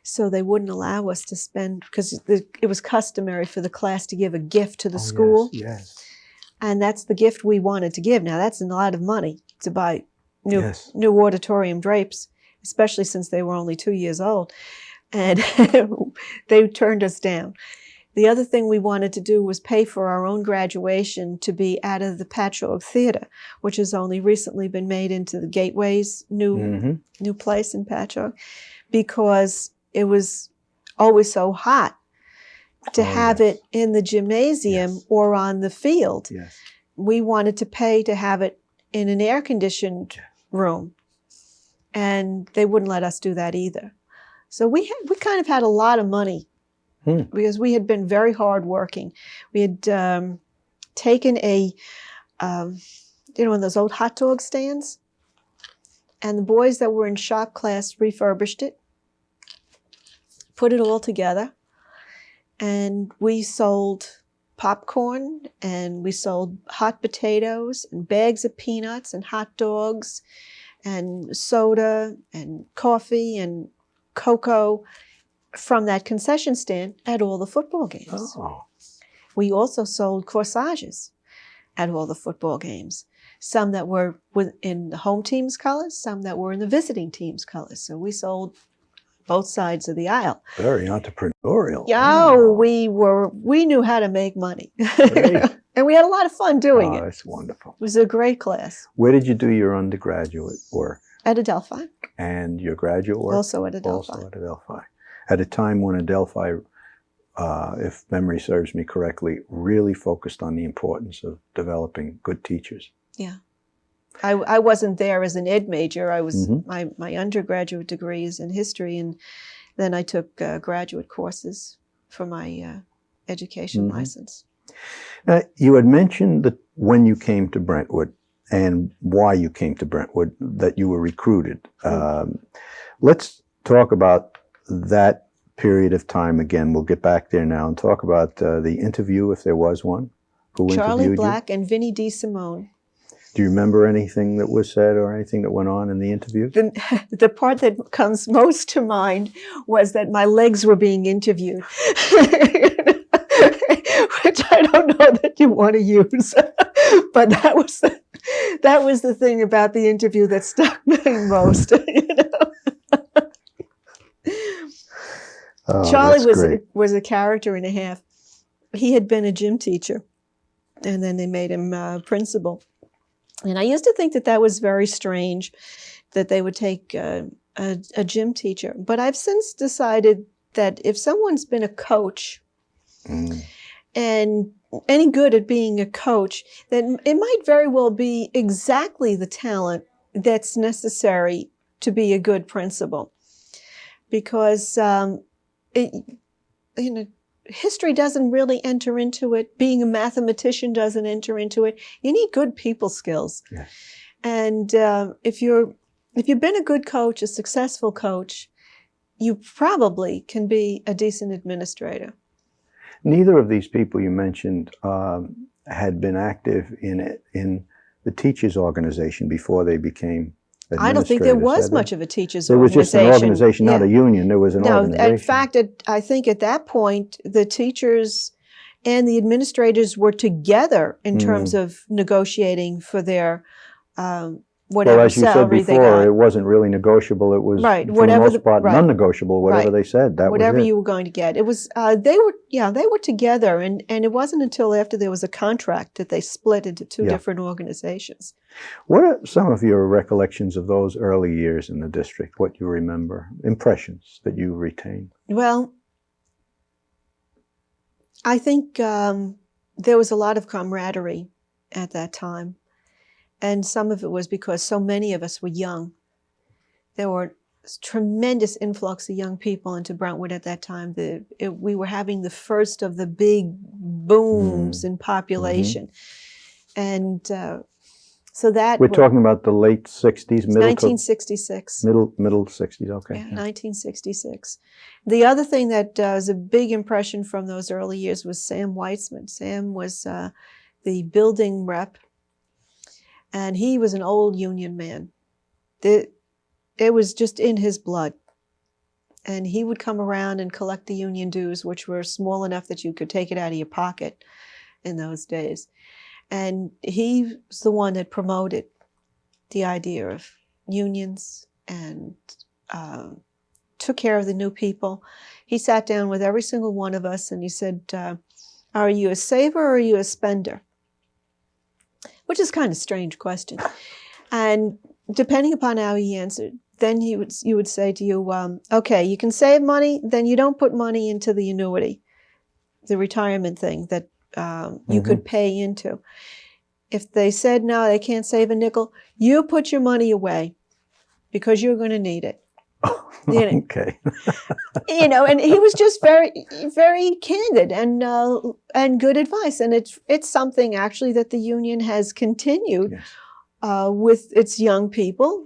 so they wouldn't allow us to spend, because it was customary for the class to give a gift to the school. Yes. And that's the gift we wanted to give. Now, that's a lot of money to buy new auditorium drapes, especially since they were only 2 years old. And they turned us down. The other thing we wanted to do was pay for our own graduation to be out of the Patchogue Theater, which has only recently been made into the Gateway's new place in Patchogue, because it was always so hot to have it in the gymnasium or on the field. Yes. We wanted to pay to have it in an air-conditioned room, and they wouldn't let us do that either. So we kind of had a lot of money because we had been very hardworking. We had taken one of those old hot dog stands, and the boys that were in shop class refurbished it, put it all together, and we sold popcorn, and we sold hot potatoes and bags of peanuts and hot dogs and soda and coffee and cocoa from that concession stand at all the football games. Oh. We also sold corsages at all the football games, some that were in the home team's colors, some that were in the visiting team's colors. So we sold both sides of the aisle. Very entrepreneurial. Yeah, we knew how to make money. And we had a lot of fun doing it. That's wonderful. It was a great class. Where did you do your undergraduate work? At Adelphi. And your graduate work? Also at Adelphi. Also at Adelphi. At a time when Adelphi, if memory serves me correctly, really focused on the importance of developing good teachers. Yeah. I wasn't there as an ed major. I was my undergraduate degree is in history, and then I took graduate courses for my education license. Now, you had mentioned that when you came to Brentwood and why you came to Brentwood, that you were recruited. Let's talk about that period of time again. We'll get back there now and talk about the interview, if there was one. Who Charlie interviewed Black you? and Vinnie DeSimone. Do you remember anything that was said or anything that went on in the interview? The part that comes most to mind was that my legs were being interviewed, which I don't know that you want to use. But that was the thing about the interview that stuck me most. Charlie was a character and a half. He had been a gym teacher, and then they made him principal. And I used to think that was very strange that they would take a gym teacher. But I've since decided that if someone's been a coach and any good at being a coach, then it might very well be exactly the talent that's necessary to be a good principal. Because history doesn't really enter into it. Being a mathematician doesn't enter into it. You need good people skills. Yes. And if you've been a good coach, a successful coach, you probably can be a decent administrator. Neither of these people you mentioned had been active in the teachers' organization before they became administrators. I don't think there was much of a teachers' organization. There was just an organization, not a union. There was an organization. In fact, I think at that point, the teachers and the administrators were together in terms of negotiating for their whatever Well, as you said salary they before, got. it wasn't really negotiable. It was, Right, for whatever the most part, right. non-negotiable. Whatever Right. they said, that Whatever was it. you were going to get. It was they were together, and it wasn't until after there was a contract that they split into two different organizations. What are some of your recollections of those early years in the district? What you remember, impressions that you retain? Well, I think there was a lot of camaraderie at that time. And some of it was because so many of us were young. There were tremendous influx of young people into Brentwood at that time. We were having the first of the big booms in population. And so that... We're talking about the late 60s, 1966. Middle 60s, okay. Yeah, 1966. The other thing that was a big impression from those early years was Sam Weitzman. Sam was the building rep, and he was an old union man. It was just in his blood. And he would come around and collect the union dues, which were small enough that you could take it out of your pocket in those days. And he was the one that promoted the idea of unions and took care of the new people. He sat down with every single one of us and he said, are you a saver or are you a spender? Which is kind of a strange question. And depending upon how he answered, then you would say to you, okay, you can save money, then you don't put money into the annuity, the retirement thing that you could pay into. If they said, no, they can't save a nickel, you put your money away because you're going to need it. You know? Okay. You know, and he was just very, very candid and good advice. And it's something actually that the union has continued with its young people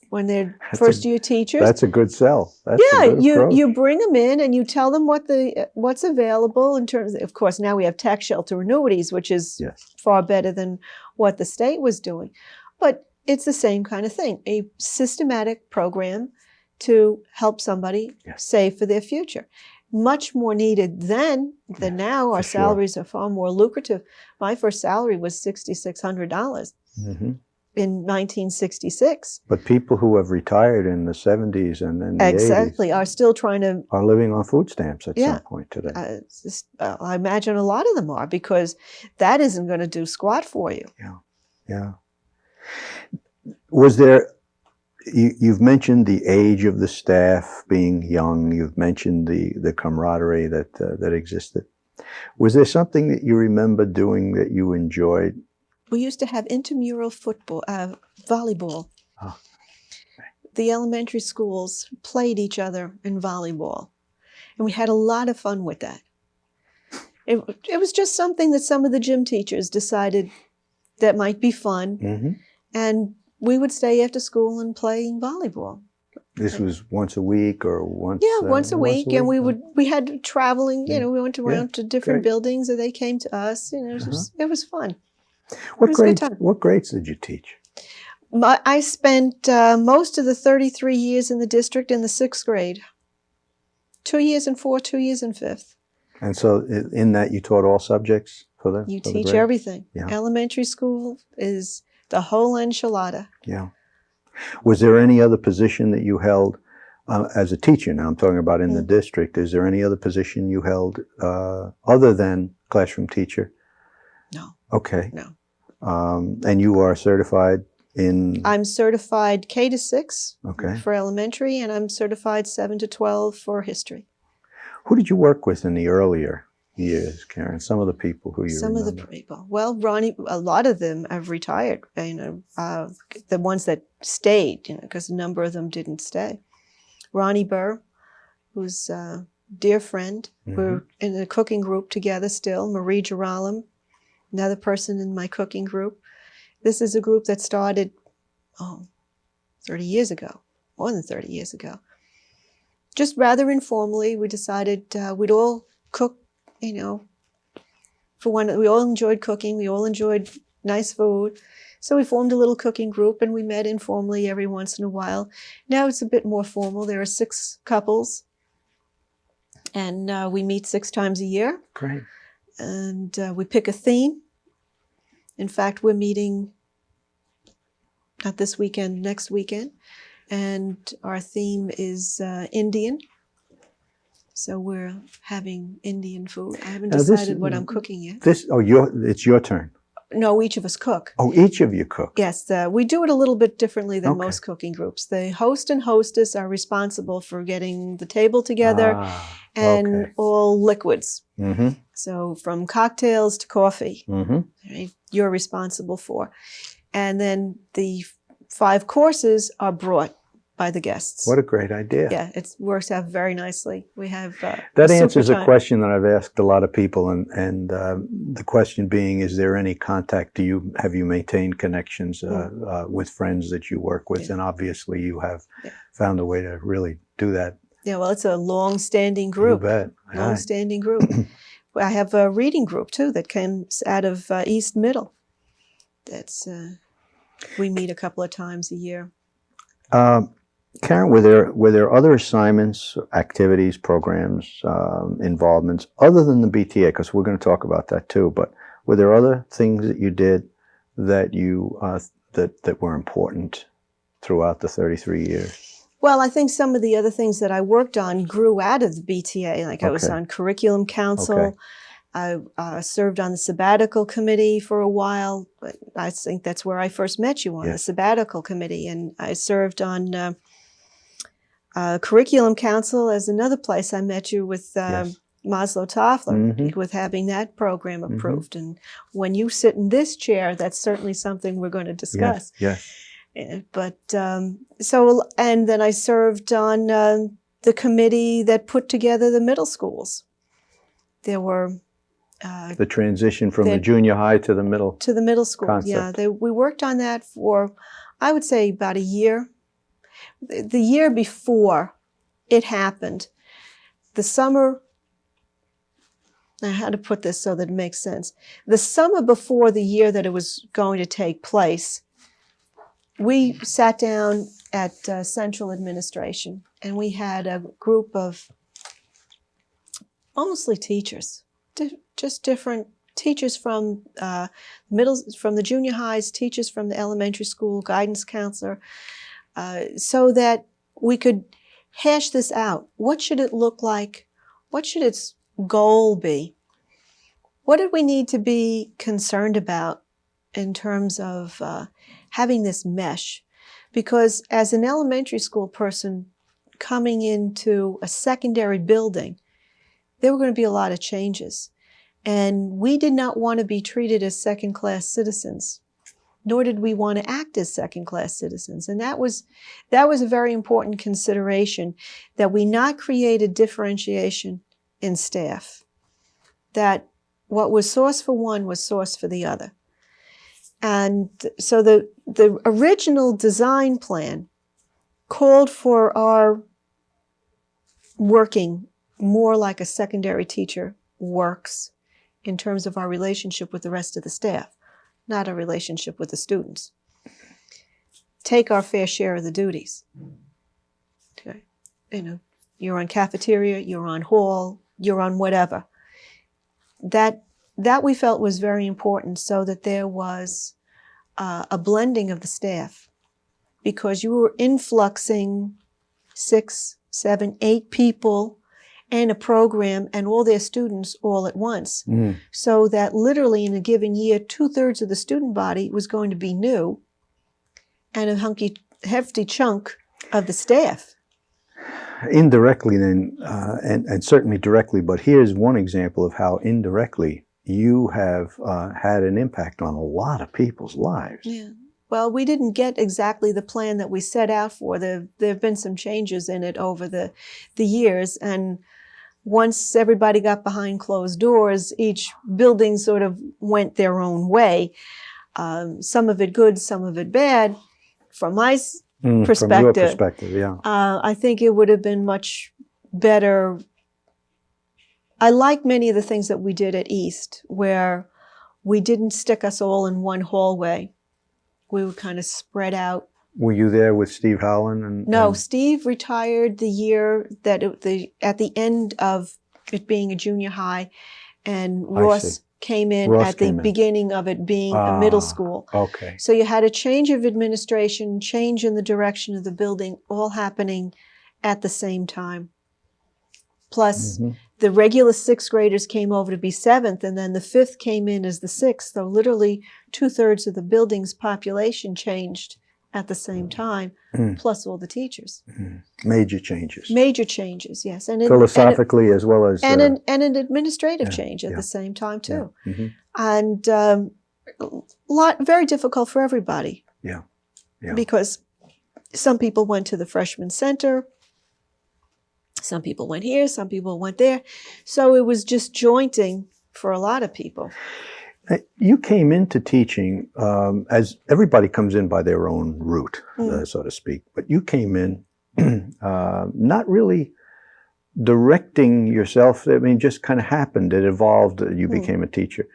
when they're first-year teachers. That's a good sell. That's a good approach. You bring them in and you tell them what's available in terms of course, now we have tax shelter annuities, which is far better than what the state was doing. But it's the same kind of thing, a systematic program to help somebody save for their future. Much more needed then than now. Our salaries are far more lucrative. My first salary was $6,600 in 1966. But people who have retired in the 70s and then the 80s are still trying to... are living on food stamps at some point today. I imagine a lot of them are, because that isn't going to do squat for you. Yeah. Was there... You've mentioned the age of the staff being young. You've mentioned the camaraderie that existed. Was there something that you remember doing that you enjoyed? We used to have intramural football, volleyball. Oh. The elementary schools played each other in volleyball, and we had a lot of fun with that. It was just something that some of the gym teachers decided that might be fun, and we would stay after school and play volleyball. This was once a week or once? Yeah, once a week. And we had traveling, you know, we went around to different buildings, or they came to us. You know, it was fun. What grades did you teach? I spent most of the 33 years in the district in the 6th grade. 2 years in 4th, 2 years in 5th. And so in that you taught all subjects for the You for teach the grade? everything. Yeah. Elementary school is the whole enchilada. Yeah. Was there any other position that you held as a teacher? Now I'm talking about in the district. Is there any other position you held other than classroom teacher? No. Okay. No. And you are certified in? I'm certified K to 6 Okay. for elementary, and I'm certified 7 to 12 for history. Who did you work with in the earlier years, Karen? Some of the people who you remember. Some of the people. Well, Ronnie, a lot of them have retired, you know, the ones that stayed, you know, because a number of them didn't stay. Ronnie Burr, who's a dear friend. We're in a cooking group together still. Marie Giralam, another person in my cooking group. This is a group that started, 30 years ago, more than 30 years ago. Just rather informally, we decided we'd all cook, you know, we all enjoyed cooking. We all enjoyed nice food. So we formed a little cooking group, and we met informally every once in a while. Now it's a bit more formal. There are 6 couples, and we meet 6 times a year. Great. And we pick a theme. In fact, we're meeting not this weekend, next weekend. And our theme is Indian. So we're having Indian food. I haven't decided what I'm cooking yet. It's your turn. No, each of us cook. Oh, each of you cook. Yes, we do it a little bit differently than Okay. most cooking groups. The host and hostess are responsible for getting the table together and okay. all liquids. Mm-hmm. So from cocktails to coffee, Mm-hmm. right, you're responsible for. And then the 5 courses are brought by the guests. What a great idea. Yeah, it works out very nicely. We have that a answers super a time. question that I've asked a lot of people, and the question being, is there any contact? Have you maintained connections with friends that you work with? Yeah. And obviously you have found a way to really do that. Yeah, well, it's a long-standing group. You bet. Long-standing group. I have a reading group too that comes out of East Middle. That's we meet a couple of times a year. Karen, were there other assignments, activities, programs, involvements other than the BTA? Because we're going to talk about that too. But were there other things that you did that you that were important throughout the 33 years? Well, I think some of the other things that I worked on grew out of the BTA. Like I was on curriculum council. Okay. I served on the sabbatical committee for a while. But I think that's where I first met you, on the sabbatical committee. And I served on curriculum council as another place I met you with Maslow Toffler, with having that program approved. And when you sit in this chair, that's certainly something we're going to discuss. Yes. But so, and then I served on the committee that put together the middle schools. There were the transition from the junior high to the middle school. concept. Yeah, we worked on that for, I would say, about a year. The year before it happened, the summer, I had to put this so that it makes sense. The summer before the year that it was going to take place, we sat down at Central Administration and we had a group of mostly teachers, just different teachers from from the junior highs, teachers from the elementary school, guidance counselor, so that we could hash this out. What should it look like? What should its goal be? What did we need to be concerned about in terms of having this mesh? Because as an elementary school person coming into a secondary building, there were going to be a lot of changes. And we did not want to be treated as second-class citizens, nor did we want to act as second-class citizens. And that was a very important consideration, that we not create a differentiation in staff, that what was source for one was source for the other. And so the original design plan called for our working more like a secondary teacher works in terms of our relationship with the rest of the staff, not a relationship with the students. Take our fair share of the duties. Okay. You know, you're on cafeteria, you're on hall, you're on whatever. That we felt was very important, so that there was a blending of the staff, because you were influxing 6, 7, 8 people and a program and all their students all at once. So that literally in a given year, 2/3 of the student body was going to be new, and a hefty chunk of the staff. Indirectly then, and certainly directly, but here's one example of how indirectly you have had an impact on a lot of people's lives. Yeah. Well, we didn't get exactly the plan that we set out for. There have been some changes in it over the years, and once everybody got behind closed doors, each building sort of went their own way. Some of it good, some of it bad. From my perspective, from your perspective, yeah. I think it would have been much better. I like many of the things that we did at East, where we didn't stick us all in one hallway. We were kind of spread out. Were you there with Steve Howland? No, Steve retired the year that at the end of it being a junior high, and Ross came in Ross at the came in. beginning of it being a middle school. Okay. So you had a change of administration, change in the direction of the building, all happening at the same time. Plus, Mhm. the regular sixth graders came over to be seventh, and then the fifth came in as the sixth. So literally 2/3 of the building's population changed at the same time, plus all the teachers. Major changes. Major changes, yes. And Philosophically as well as... and an administrative yeah, change at yeah. the same time, too. Yeah. Mhm. And very difficult for everybody. Yeah. Yeah. Because some people went to the freshman center, some people went here, some people went there. So it was just jointing for a lot of people. You came into teaching as everybody comes in by their own route, so to speak. But you came in not really directing yourself. I mean, just kind of happened. It evolved. You became a teacher.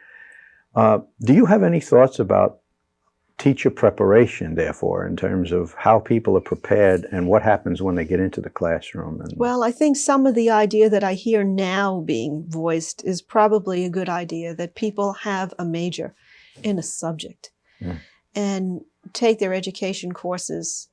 Do you have any thoughts about teacher preparation, therefore, in terms of how people are prepared and what happens when they get into the classroom? Well, I think some of the idea that I hear now being voiced is probably a good idea, that people have a major in a subject and take their education courses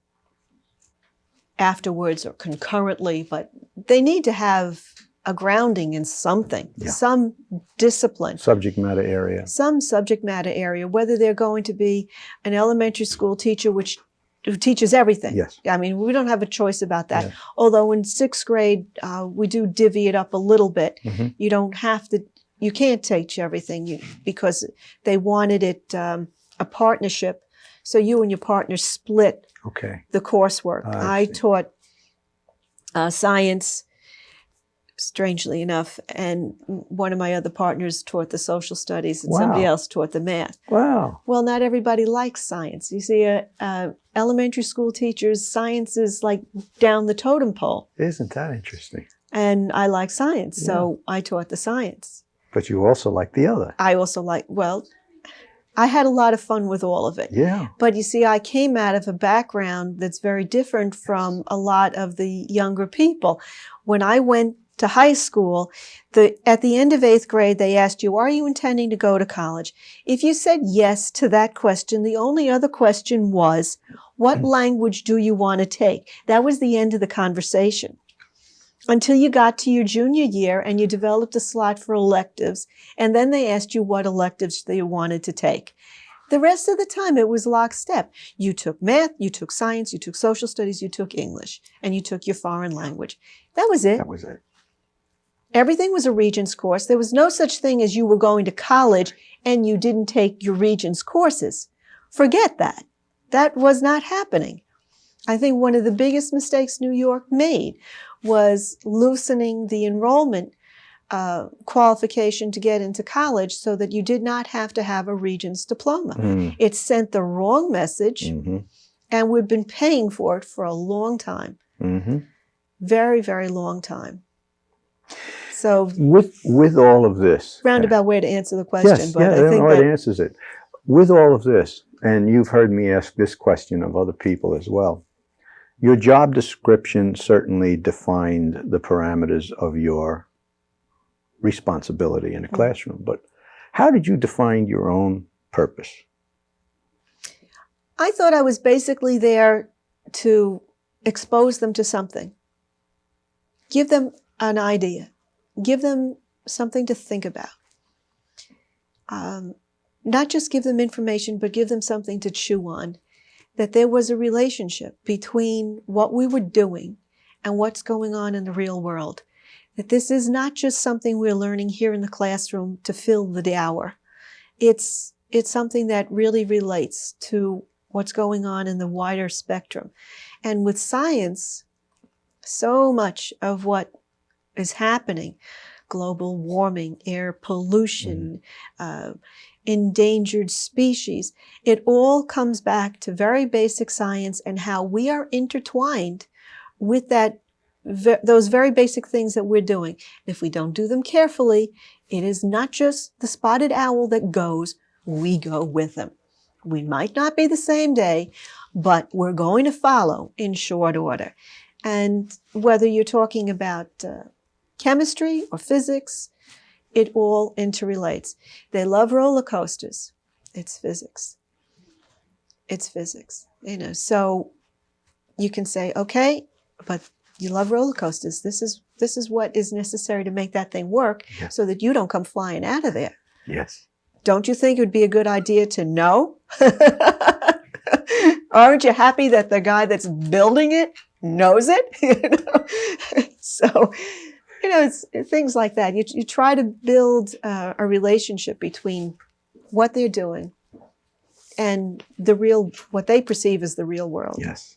afterwards or concurrently, but they need to have a grounding in something, some discipline. Subject matter area. Some subject matter area, whether they're going to be an elementary school teacher who teaches everything. Yes. I mean, we don't have a choice about that. Yes. Although in sixth grade, we do divvy it up a little bit. You don't have to, you can't teach everything because they wanted it a partnership. So you and your partner split the coursework. I taught science, strangely enough, and one of my other partners taught the social studies, and somebody else taught the math. Wow. Well, not everybody likes science. You see, elementary school teachers, science is like down the totem pole. Isn't that interesting? And I like science, so I taught the science. But you also like the other. I also like, well, I had a lot of fun with all of it. Yeah. But you see, I came out of a background that's very different from a lot of the younger people. When I went to high school, at the end of 8th grade, they asked you, are you intending to go to college? If you said yes to that question, the only other question was, what language do you want to take? That was the end of the conversation. Until you got to your junior year and you developed a slot for electives, and then they asked you what electives they wanted to take. The rest of the time, it was lockstep. You took math, you took science, you took social studies, you took English, and you took your foreign language. That was it. That was it. Everything was a Regents course. There was no such thing as you were going to college and you didn't take your Regents courses. Forget that. That was not happening. I think one of the biggest mistakes New York made was loosening the enrollment qualification to get into college so that you did not have to have a Regents diploma. It sent the wrong message, and we've been paying for it for a long time. Very, very long time. So with all of this, roundabout way to answer the question, yes, but I I think know that it answers it. With all of this, and you've heard me ask this question of other people as well, your job description certainly defined the parameters of your responsibility in a classroom. But how did you define your own purpose? I thought I was basically there to expose them to something. Give them an idea. Give them something to think about. Not just give them information, but give them something to chew on. That there was a relationship between what we were doing and what's going on in the real world. That this is not just something we're learning here in the classroom to fill the hour. It's something that really relates to what's going on in the wider spectrum. And with science, so much of what is happening, global warming, air pollution, endangered species, it all comes back to very basic science and how we are intertwined with those very basic things that we're doing. If we don't do them carefully, it is not just the spotted owl that goes, we go with them. We might not be the same day, but we're going to follow in short order. And whether you're talking about chemistry or physics, it all interrelates. They love roller coasters. It's physics. It's physics. You know, so you can say, okay, but you love roller coasters. This is what is necessary to make that thing work, Yes. so that you don't come flying out of there. Yes. Don't you think it would be a good idea to know? Aren't you happy that the guy that's building it knows it? You know? So, you know, it's things like that. You try to build a relationship between what they're doing and what they perceive as the real world. Yes.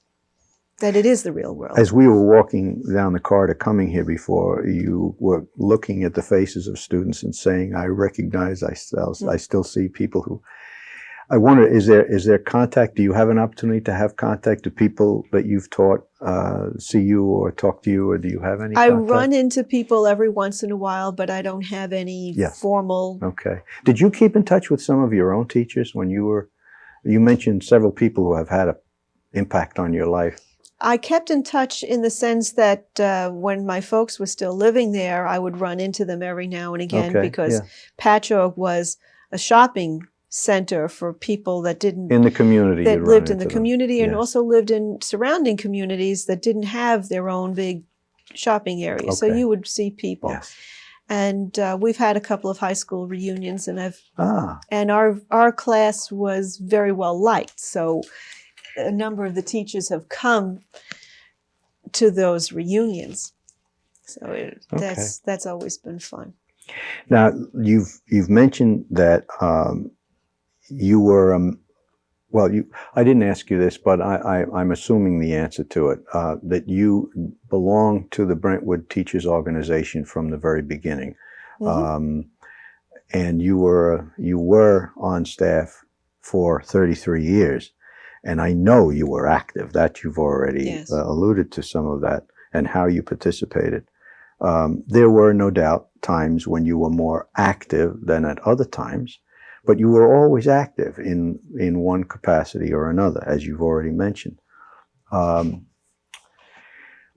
That it is the real world. As we were walking down the corridor coming here before, you were looking at the faces of students and saying, I recognize, I still see people who, I wonder, is there contact? Do you have an opportunity to have contact to people that you've taught, see you or talk to you, or do you have any I contact? run into people every once in a while, but I don't have any formal. Okay. Did you keep in touch with some of your own teachers when you mentioned several people who have had an impact on your life? I kept in touch in the sense that when my folks were still living there, I would run into them every now and again, because Patchogue was a shopping center for people that didn't in the community, that lived in the them. community and Yes. also lived in surrounding communities that didn't have their own big shopping areas. So Okay. you would see people. Yes. And we've had a couple of high school reunions, and Ah. our class was very well liked. So a number of the teachers have come to those reunions. So that's always been fun. Now you've mentioned that you were I didn't ask you this, but I'm assuming the answer to it, that you belong to the Brentwood Teachers Organization from the very beginning. Mm-hmm. And you were on staff for 33 years. And I know you were active, that you've already alluded to some of that and how you participated. There were no doubt times when you were more active than at other times, but you were always active in one capacity or another, as you've already mentioned.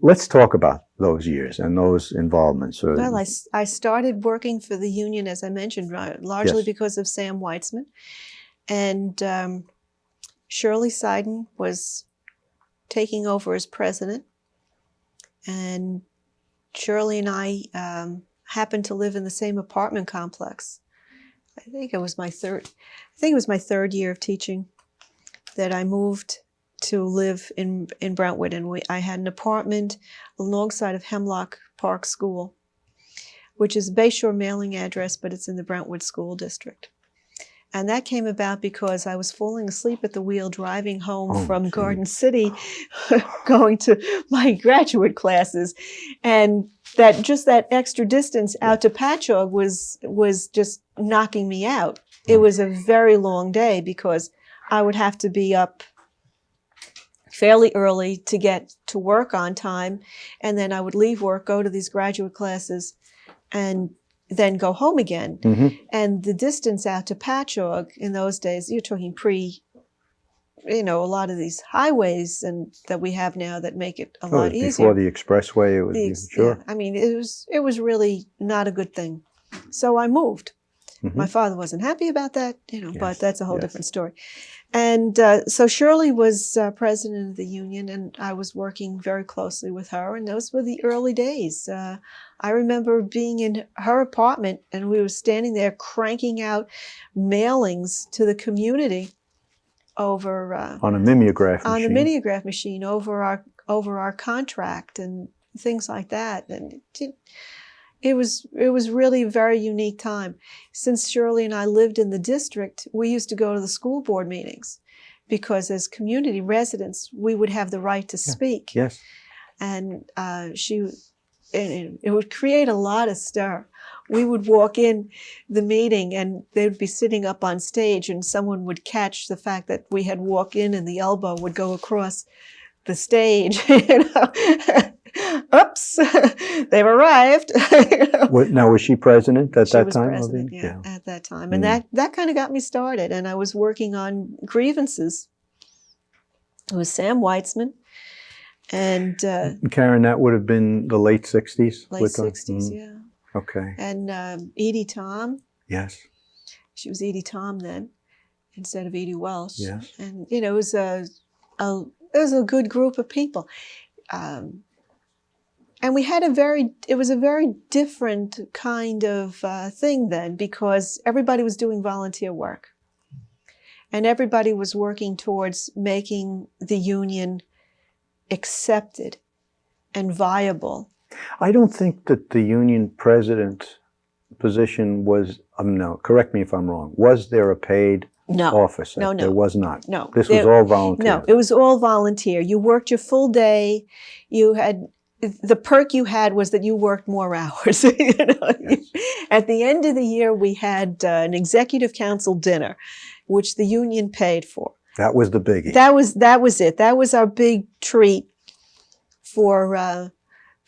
Let's talk about those years and those involvements. Well, I started working for the union, as I mentioned, largely Yes. because of Sam Weitzman. And Shirley Seiden was taking over as president. And Shirley and I happened to live in the same apartment complex. I think it was my third year of teaching that I moved to live in Brentwood, and I had an apartment alongside of Hemlock Park School, which is a Bayshore mailing address, but it's in the Brentwood School District. And that came about because I was falling asleep at the wheel driving home from Garden City, going to my graduate classes, and that extra distance out to Patchogue was just knocking me out. It was a very long day because I would have to be up fairly early to get to work on time, and then I would leave work, go to these graduate classes, and then go home again. Mm-hmm. And the distance out to Patchogue in those days, you're talking a lot of these highways and that we have now that make it a lot easier. Before the expressway, it was sure. Yeah, I mean, it was really not a good thing. So I moved. Mm-hmm. My father wasn't happy about that, Yes. but that's a whole different story. And so Shirley was president of the union, and I was working very closely with her, and those were the early days. I remember being in her apartment, and we were standing there cranking out mailings to the community over on a mimeograph machine. On the mimeograph machine over our contract and things like that. And it was really a very unique time. Since Shirley and I lived in the district, we used to go to the school board meetings because as community residents, we would have the right to speak. Yes. And it would create a lot of stir. We would walk in the meeting and they would be sitting up on stage and someone would catch the fact that we had walked in and the elbow would go across the stage. Oops, they've arrived. Now, was she president at that time? She was president, at that time. And that kind of got me started. And I was working on grievances. It was Sam Weitzman. And Karen, that would have been the late 60s? Late 60s, yeah. Okay. And Edie Tom, Yes. she was Edie Tom then, instead of Edie Welsh. Yes. And it was a good group of people. And we had it was a very different kind of thing then, because everybody was doing volunteer work. And everybody was working towards making the union accepted and viable. I don't think that the union president position was, no, correct me if I'm wrong, was there a paid office? No. There was not. No. This was all volunteer. No, it was all volunteer. You worked your full day. The perk you had was that you worked more hours. Yes. At the end of the year, we had an executive council dinner, which the union paid for. That was the biggie. That was it. That was our big treat for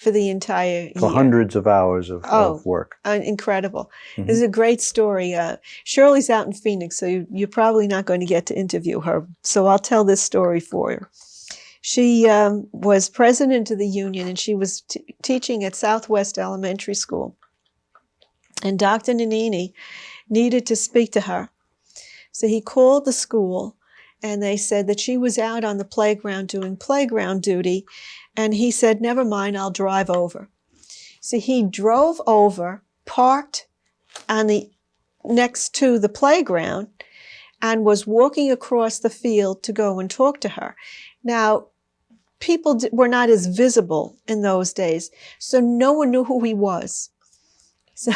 the entire year. For hundreds of hours of work. Incredible. Mm-hmm. This is a great story. Shirley's out in Phoenix, so you're probably not going to get to interview her. So I'll tell this story for you. She was president of the union, and she was teaching at Southwest Elementary School. And Dr. Nanini needed to speak to her. So he called the school, and they said that she was out on the playground doing playground duty. And he said, never mind, I'll drive over. So he drove over, parked next to the playground, and was walking across the field to go and talk to her. Now, people were not as visible in those days, so no one knew who he was. So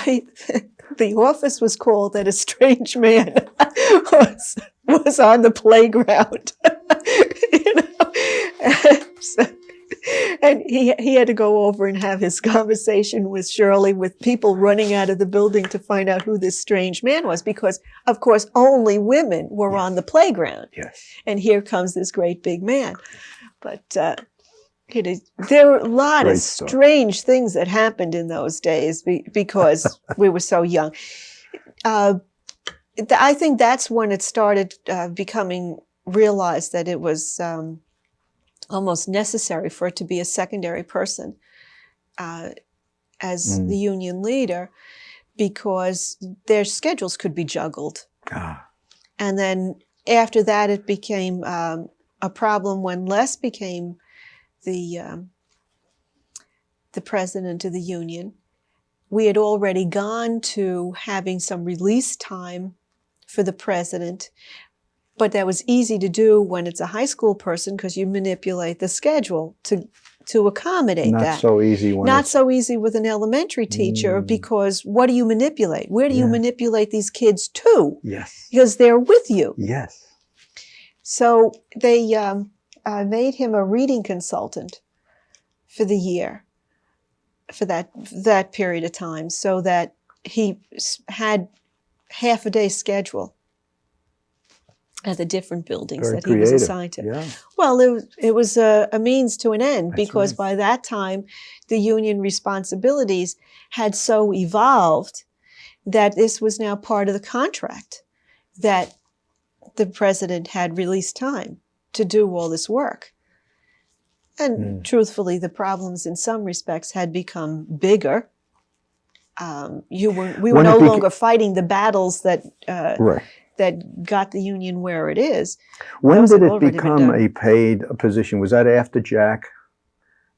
the office was called that a strange man was on the playground. And he had to go over and have his conversation with Shirley, with people running out of the building to find out who this strange man was, because, of course, only women were on the playground. Yes. And here comes this great big man. But there were a lot of strange things that happened in those days because we were so young. I think that's when it started becoming realized that it was almost necessary for it to be a secondary person as the union leader, because their schedules could be juggled. And then after that, it became a problem when Les became the president of the union. We had already gone to having some release time for the president, but that was easy to do when it's a high school person, because you manipulate the schedule to accommodate that. Not so easy. Not so easy with an elementary teacher, because what do you manipulate? Where do you manipulate these kids to? Yes. Because they're with you. Yes. So they made him a reading consultant for the year, for that period of time, so that he had half a day schedule at the different buildings Very that he was assigned to. Yeah. Well, it was a means to an end. That's because right. by that time, the union responsibilities had so evolved that this was now part of the contract, that the president had released time to do all this work. And truthfully, the problems in some respects had become bigger. We were no longer fighting the battles that got the union where it is. When did it become a paid position? Was that after Jack?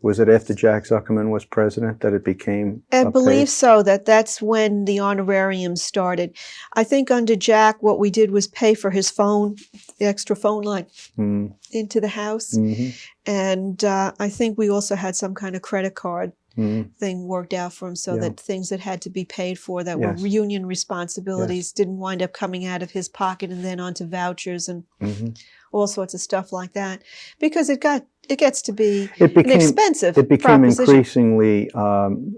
Was it after Jack Zuckerman was president that it became I believe so, that's when the honorarium started. I think under Jack, what we did was pay for his phone, the extra phone line into the house. Mm-hmm. And I think we also had some kind of credit card thing worked out for him, so that things that had to be paid for that were union responsibilities didn't wind up coming out of his pocket and then onto vouchers and all sorts of stuff like that. Because it gets to be an expensive It became proposition. increasingly,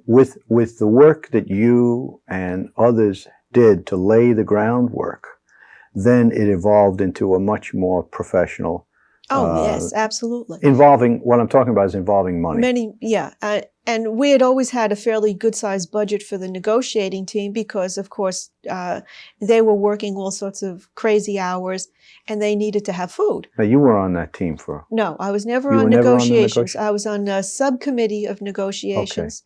with the work that you and others did to lay the groundwork, then it evolved into a much more professional. Yes, absolutely. What I'm talking about is involving money. And we had always had a fairly good-sized budget for the negotiating team because, of course, they were working all sorts of crazy hours, and they needed to have food. Now, you were on that team for... No, I was never on negotiations. I was on a subcommittee of negotiations.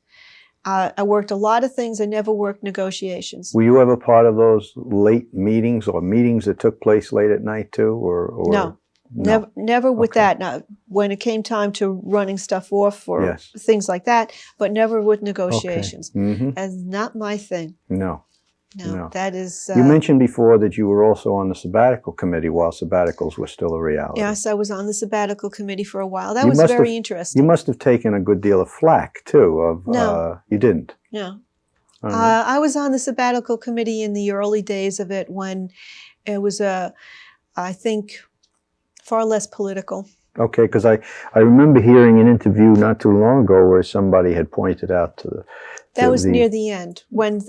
I worked a lot of things. I never worked negotiations. Were you ever part of those late meetings or meetings that took place late at night too, or No. No. Never with Okay. that. Now, when it came time to running stuff off or Yes. things like that, but never with negotiations. Mm-hmm. And not my thing. No. No, No. that is. You mentioned before that you were also on the sabbatical committee while sabbaticals were still a reality. Yes, I was on the sabbatical committee for a while. That You was must very have- interesting. You must have taken a good deal of flack too. No. You didn't. No. All right. I was on the sabbatical committee in the early days of it when it was I think, far less political. Okay, because I remember hearing an interview not too long ago where somebody had pointed out to That was near the end when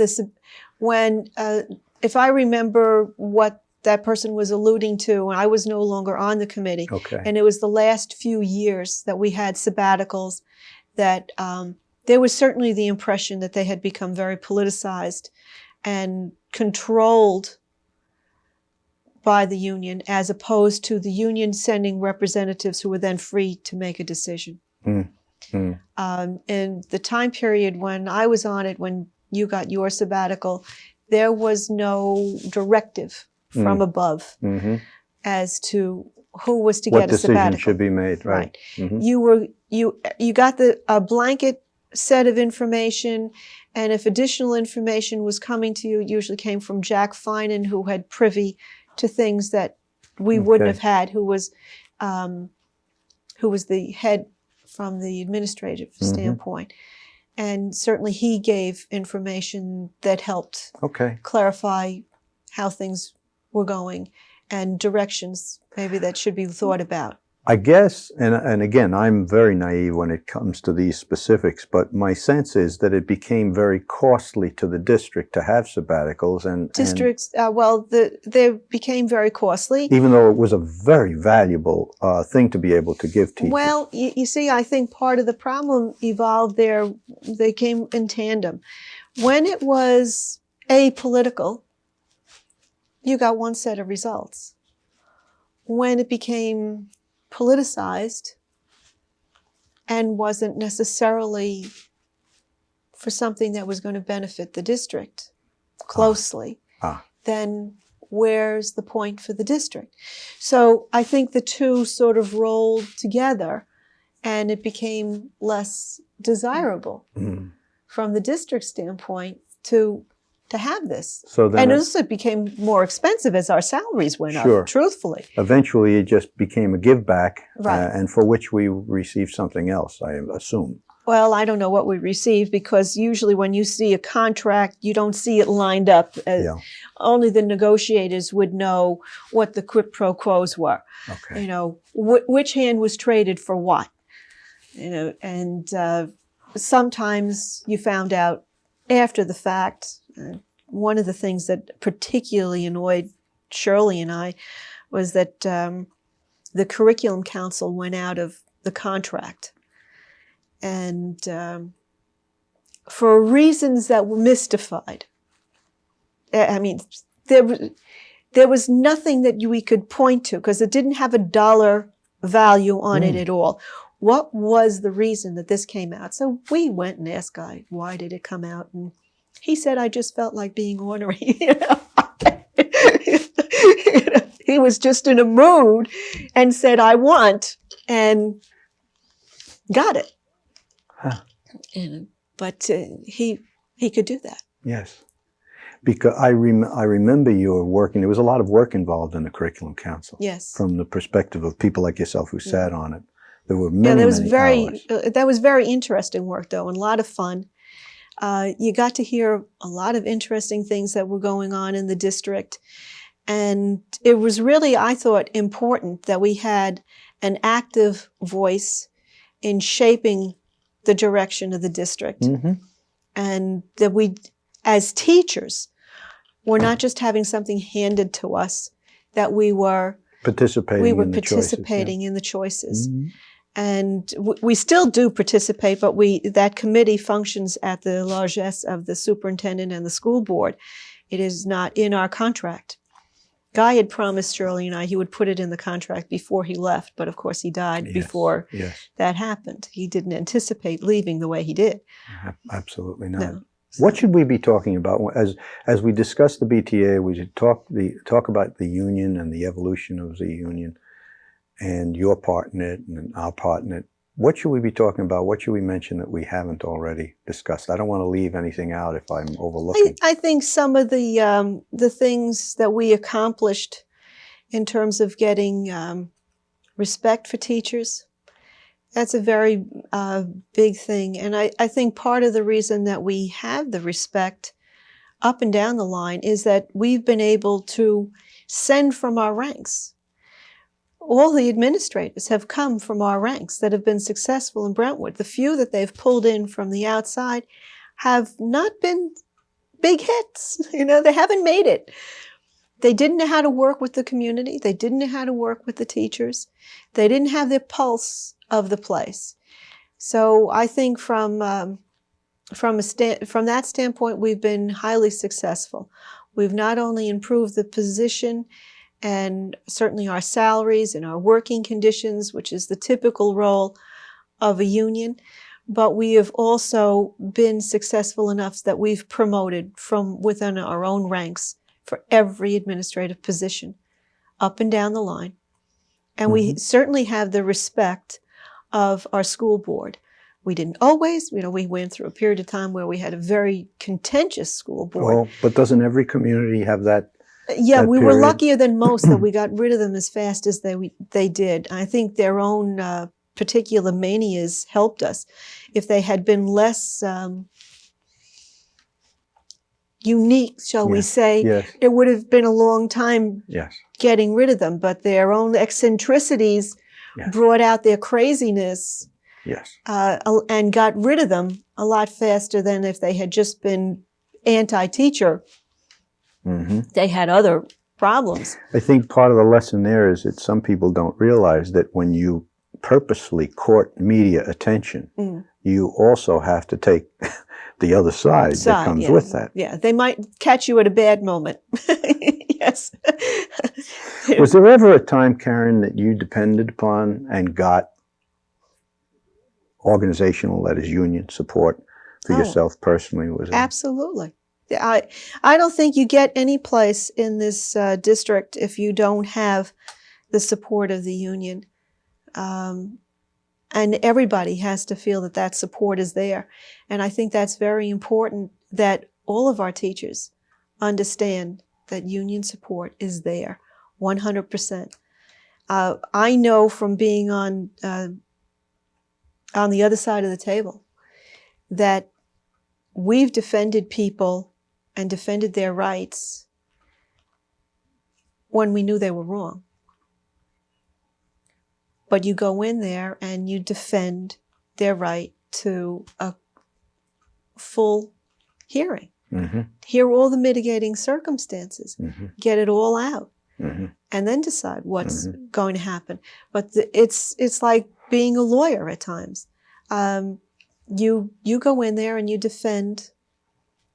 if I remember what that person was alluding to, I was no longer on the committee. Okay. And it was the last few years that we had sabbaticals that there was certainly the impression that they had become very politicized and controlled by the union, as opposed to the union sending representatives who were then free to make a decision. In the time period when I was on it, when you got your sabbatical, there was no directive from above Mm-hmm. as to who was to What get a decision sabbatical. should be made? Right. Mm-hmm. You got a blanket set of information, and if additional information was coming to you, it usually came from Jack Finan, who had privy to things that we wouldn't Okay. have had, who was the head from the administrative standpoint. And certainly he gave information that helped Okay. clarify how things were going and directions maybe that should be thought about. I guess, and again, I'm very naive when it comes to these specifics, but my sense is that it became very costly to the district to have sabbaticals, and Districts, they became very costly. even though it was a very valuable thing to be able to give teachers. Well, you see, I think part of the problem evolved there. They came in tandem. When it was apolitical, you got one set of results. When it became politicized and wasn't necessarily for something that was going to benefit the district closely, then where's the point for the district? So I think the two sort of rolled together and it became less desirable from the district standpoint to have this. So then And it became more expensive as our salaries went Sure. up, truthfully. eventually it just became a give back, Right. and for which we received something else, I assume. Well, I don't know what we received, because usually when you see a contract, you don't see it lined up. Yeah. Only the negotiators would know what the quid pro quos were. Okay. You know, which hand was traded for what. You know, and sometimes you found out after the fact. One of the things that particularly annoyed Shirley and I was that the curriculum council went out of the contract. And for reasons that were mystified. I mean, there was nothing that we could point to, because it didn't have a dollar value on it at all. What was the reason that this came out? So we went and asked Guy, why did it come out? And he said, I just felt like being ornery. You know? He was just in a mood and said, I want, and got it. Huh. But he could do that. Yes. Because I remember you were working, there was a lot of work involved in the curriculum council. Yes. From the perspective of people like yourself who sat on it. There were many, that was many hours. that was very interesting work, though, and a lot of fun. You got to hear a lot of interesting things that were going on in the district. And it was really, I thought, important that we had an active voice in shaping the direction of the district. Mm-hmm. And that we, as teachers, were not just having something handed to us, that we were Participating in the participating in the choices. Mm-hmm. And we still do participate, but that committee functions at the largesse of the superintendent and the school board. It is not in our contract. Guy had promised Shirley and I he would put it in the contract before he left, but of course he died Yes, before yes, that happened. He didn't anticipate leaving the way he did. absolutely not. No. What should we be talking about as we discuss the BTA? We should talk about the union and the evolution of the union, and your part in it and our part in it. What should we be talking about? What should we mention that we haven't already discussed? I don't want to leave anything out if I'm overlooking. I think some of the things that we accomplished in terms of getting respect for teachers, that's a very big thing. And I think part of the reason that we have the respect up and down the line is that we've been able to send from our ranks. All the administrators have come from our ranks that have been successful in Brentwood. The few that they've pulled in from the outside have not been big hits. They haven't made it. They didn't know how to work with the community. They didn't know how to work with the teachers. They didn't have the pulse of the place. So I think from that standpoint, we've been highly successful. We've not only improved the position and certainly our salaries and our working conditions, which is the typical role of a union, but we have also been successful enough that we've promoted from within our own ranks for every administrative position, up and down the line. And we certainly have the respect of our school board. We didn't always, we went through a period of time where we had a very contentious school board. Well, but doesn't every community have that? Yeah, that we were period? luckier than most that we got rid of them as fast as they did. I think their own particular manias helped us. If they had been less unique, shall we say, Yes. it would have been a long time Yes. getting rid of them. But their own eccentricities brought out their craziness Yes. and got rid of them a lot faster than if they had just been anti-teacher. They had other problems. I think part of the lesson there is that some people don't realize that when you purposely court media attention, you also have to take the other side that comes with that. Yeah, they might catch you at a bad moment. Yes. Was there ever a time, Karen, that you depended upon and got organizational, that is union support for yourself personally? Was it? Absolutely. I don't think you get any place in this district if you don't have the support of the union. And everybody has to feel that that support is there. And I think that's very important that all of our teachers understand that union support is there, 100%. I know from being on the other side of the table that we've defended people and defended their rights when we knew they were wrong. But you go in there and you defend their right to a full hearing. Hear all the mitigating circumstances, get it all out, and then decide what's going to happen. But it's like being a lawyer at times. You go in there and you defend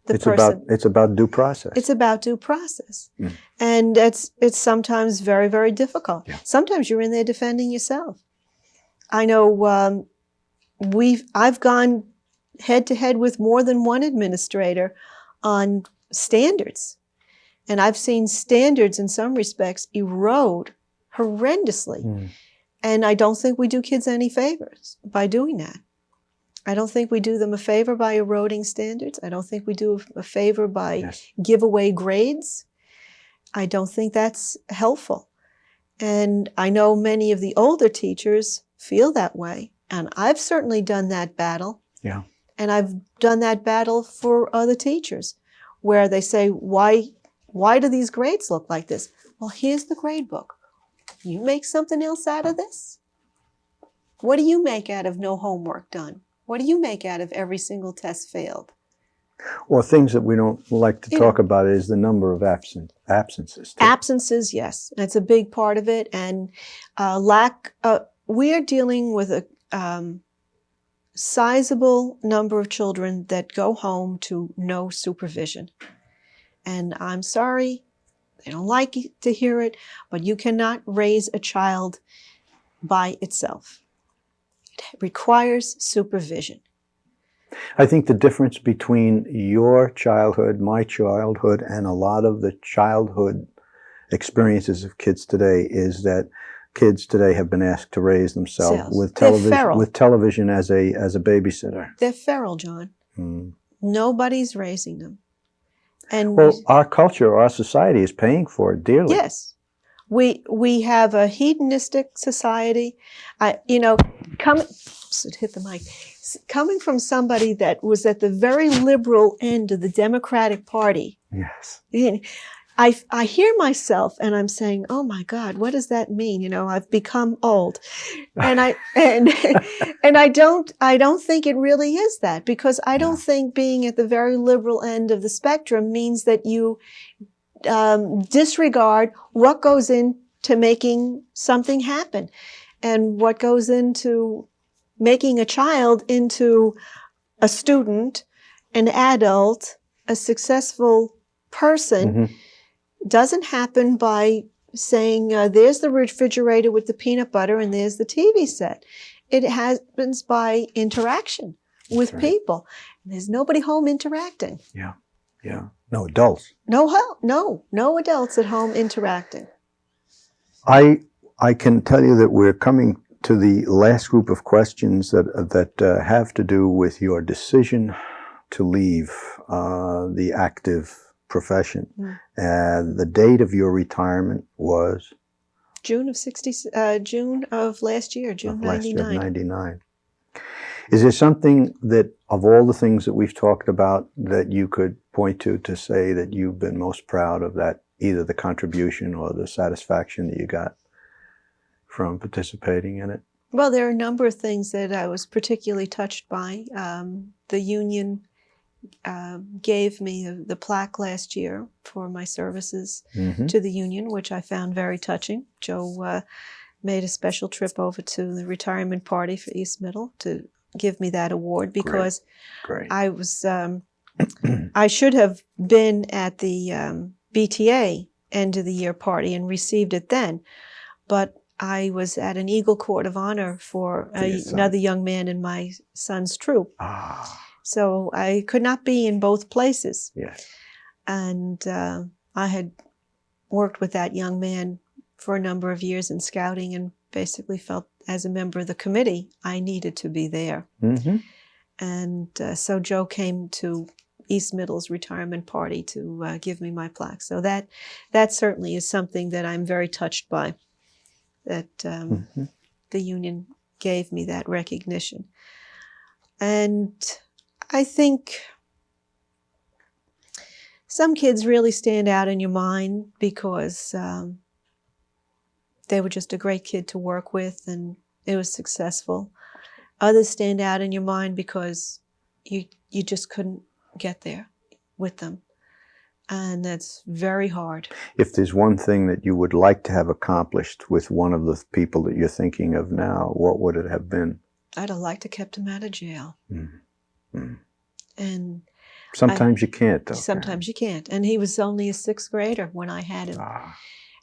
the person. It's about due process. It's about due process. And it's sometimes very, very difficult. Yeah. Sometimes you're in there defending yourself. I know I've gone head to head with more than one administrator on standards. And I've seen standards in some respects erode horrendously. And I don't think we do kids any favors by doing that. I don't think we do them a favor by eroding standards. I don't think we do a favor by giveaway grades. I don't think that's helpful. And I know many of the older teachers feel that way. And I've certainly done that battle. Yeah. And I've done that battle for other teachers where they say, why do these grades look like this? Well, here's the grade book. You make something else out of this? What do you make out of no homework done? What do you make out of every single test failed? Or things that we don't like to talk about is the number of absences. Too. Absences, yes. That's a big part of it. And we are dealing with a sizable number of children that go home to no supervision. And I'm sorry, They don't like to hear it, but you cannot raise a child by itself. It requires supervision. I think the difference between your childhood, my childhood, and a lot of the childhood experiences of kids today is that kids today have been asked to raise themselves with television as a babysitter. They're feral, John. Nobody's raising them. And well, our culture, our society is paying for it dearly. Yes. We have a hedonistic society. Hit the mic. Coming from somebody that was at the very liberal end of the Democratic Party. Yes. I hear myself and I'm saying, oh my God, what does that mean? I've become old. And I don't think it really is that, because I don't think being at the very liberal end of the spectrum means that you disregard what goes into making something happen and what goes into making a child into a student, an adult, a successful person. Doesn't happen by saying, there's the refrigerator with the peanut butter and there's the TV set. It happens by interaction with people. And there's nobody home interacting. Yeah. No adults. No adults at home interacting. I can tell you that we're coming to the last group of questions that have to do with your decision to leave the active profession. The date of your retirement was? June of last year, June 99. Is there something that, of all the things that we've talked about, that you could point to say that you've been most proud of, that either the contribution or the satisfaction that you got from participating in it? Well, there are a number of things that I was particularly touched by. The union gave me the plaque last year for my services to the union, which I found very touching. Joe made a special trip over to the retirement party for East Middle to give me that award, because Great. I was I should have been at the BTA end of the year party and received it then, but I was at an Eagle Court of Honor for another young man in my son's troop. So I could not be in both places. Yes. And I had worked with that young man for a number of years in scouting and basically felt as a member of the committee, I needed to be there. And so Joe came to East Middle's retirement party to give me my plaque. So that certainly is something that I'm very touched by, that the union gave me that recognition. And I think some kids really stand out in your mind because they were just a great kid to work with and it was successful. Others stand out in your mind because you just couldn't get there with them. And that's very hard. If there's one thing that you would like to have accomplished with one of the people that you're thinking of now, what would it have been? I'd have liked to kept him out of jail. And sometimes you can't, though. Sometimes you can't. And he was only a 6th grader when I had him.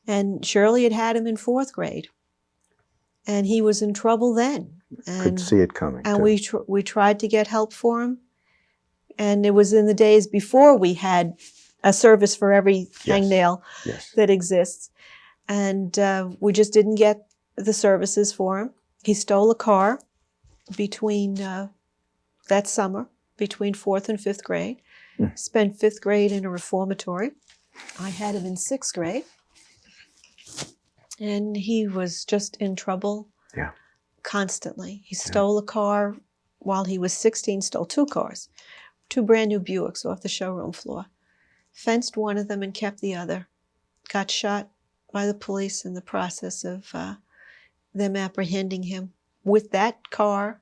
And Shirley had him in 4th grade. And he was in trouble then. And could see it coming. And we tried to get help for him. And it was in the days before we had a service for every hangnail that exists. And we just didn't get the services for him. He stole a car between that summer, between 4th and 5th grade. Spent 5th grade in a reformatory. I had him in 6th grade. And he was just in trouble constantly. He stole a car while he was 16, stole 2 cars, 2 brand new Buicks off the showroom floor. Fenced one of them and kept the other. Got shot by the police in the process of them apprehending him with that car,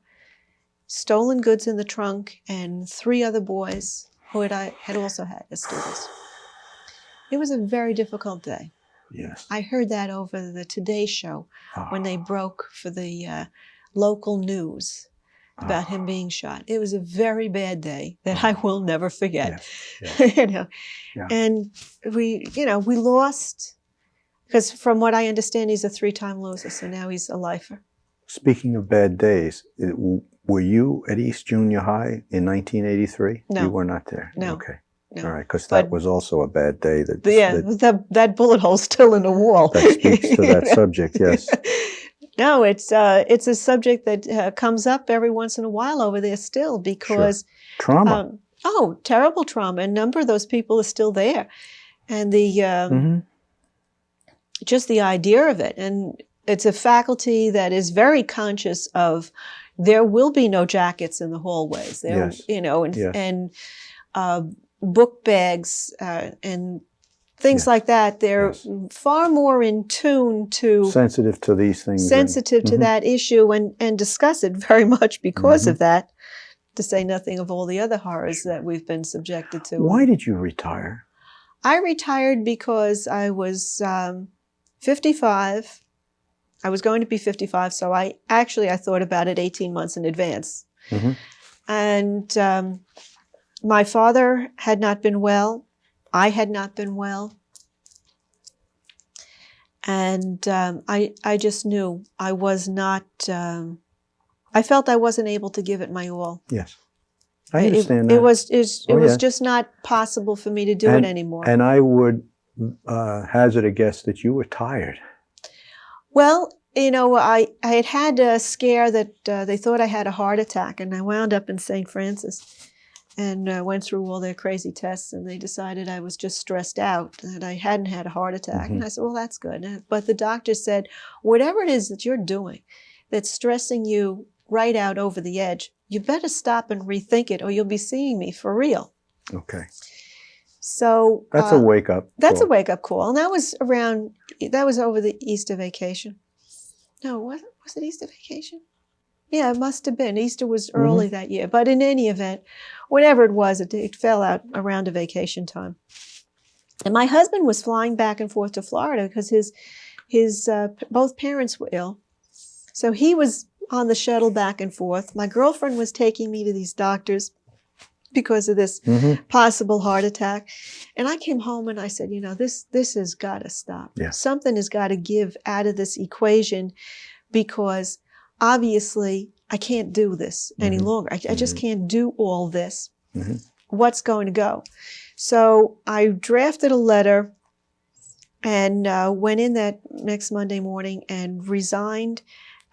stolen goods in the trunk, and 3 other boys who had also had as students. It was a very difficult day. Yes. I heard that over the Today Show when they broke for the local news about him being shot. It was a very bad day that I will never forget. Yes. You know, Yeah. and we lost, because from what I understand, he's a 3-time loser, so now he's a lifer. Speaking of bad days, were you at East Junior High in 1983? No. You were not there? No. Okay. No. All right, because that But- was also a bad day. That bullet hole's still in the wall. That speaks to that subject, yes. No, it's a subject that comes up every once in a while over there still, because Trauma. Terrible trauma. A number of those people are still there, and the just the idea of it. And it's a faculty that is very conscious of there will be no jackets in the hallways. There, Yes. and book bags and things Yes. like that. They're Yes. far more in tune to Sensitive to these things. sensitive to that issue and discuss it very much because of that, to say nothing of all the other horrors that we've been subjected to. Why did you retire? I retired because I was 55. I was going to be 55, so I thought about it 18 months in advance. Mhm. And my father had not been well. I had not been well. And I just knew I was not, I felt I wasn't able to give it my all. Yes. I understand that. It was yeah. just not possible for me to do it anymore. And I would hazard a guess that you were tired. Well, I had a scare that they thought I had a heart attack, and I wound up in St. Francis and went through all their crazy tests, and they decided I was just stressed out, that I hadn't had a heart attack. And I said, well, that's good. But the doctor said, whatever it is that you're doing that's stressing you right out over the edge, you better stop and rethink it, or you'll be seeing me for real. Okay. So that's a wake-up That's call. a wake-up call. And that was over the Easter vacation. No, was it Easter vacation? Yeah, it must have been. Easter was early that year. But in any event, whatever it was, it fell out around a vacation time. And my husband was flying back and forth to Florida because his both parents were ill. So he was on the shuttle back and forth. My girlfriend was taking me to these doctors because of this possible heart attack. And I came home and I said, this has got to stop. Yeah. Something has got to give out of this equation, because obviously I can't do this any longer. I just can't do all this. What's going to go? So I drafted a letter and went in that next Monday morning and resigned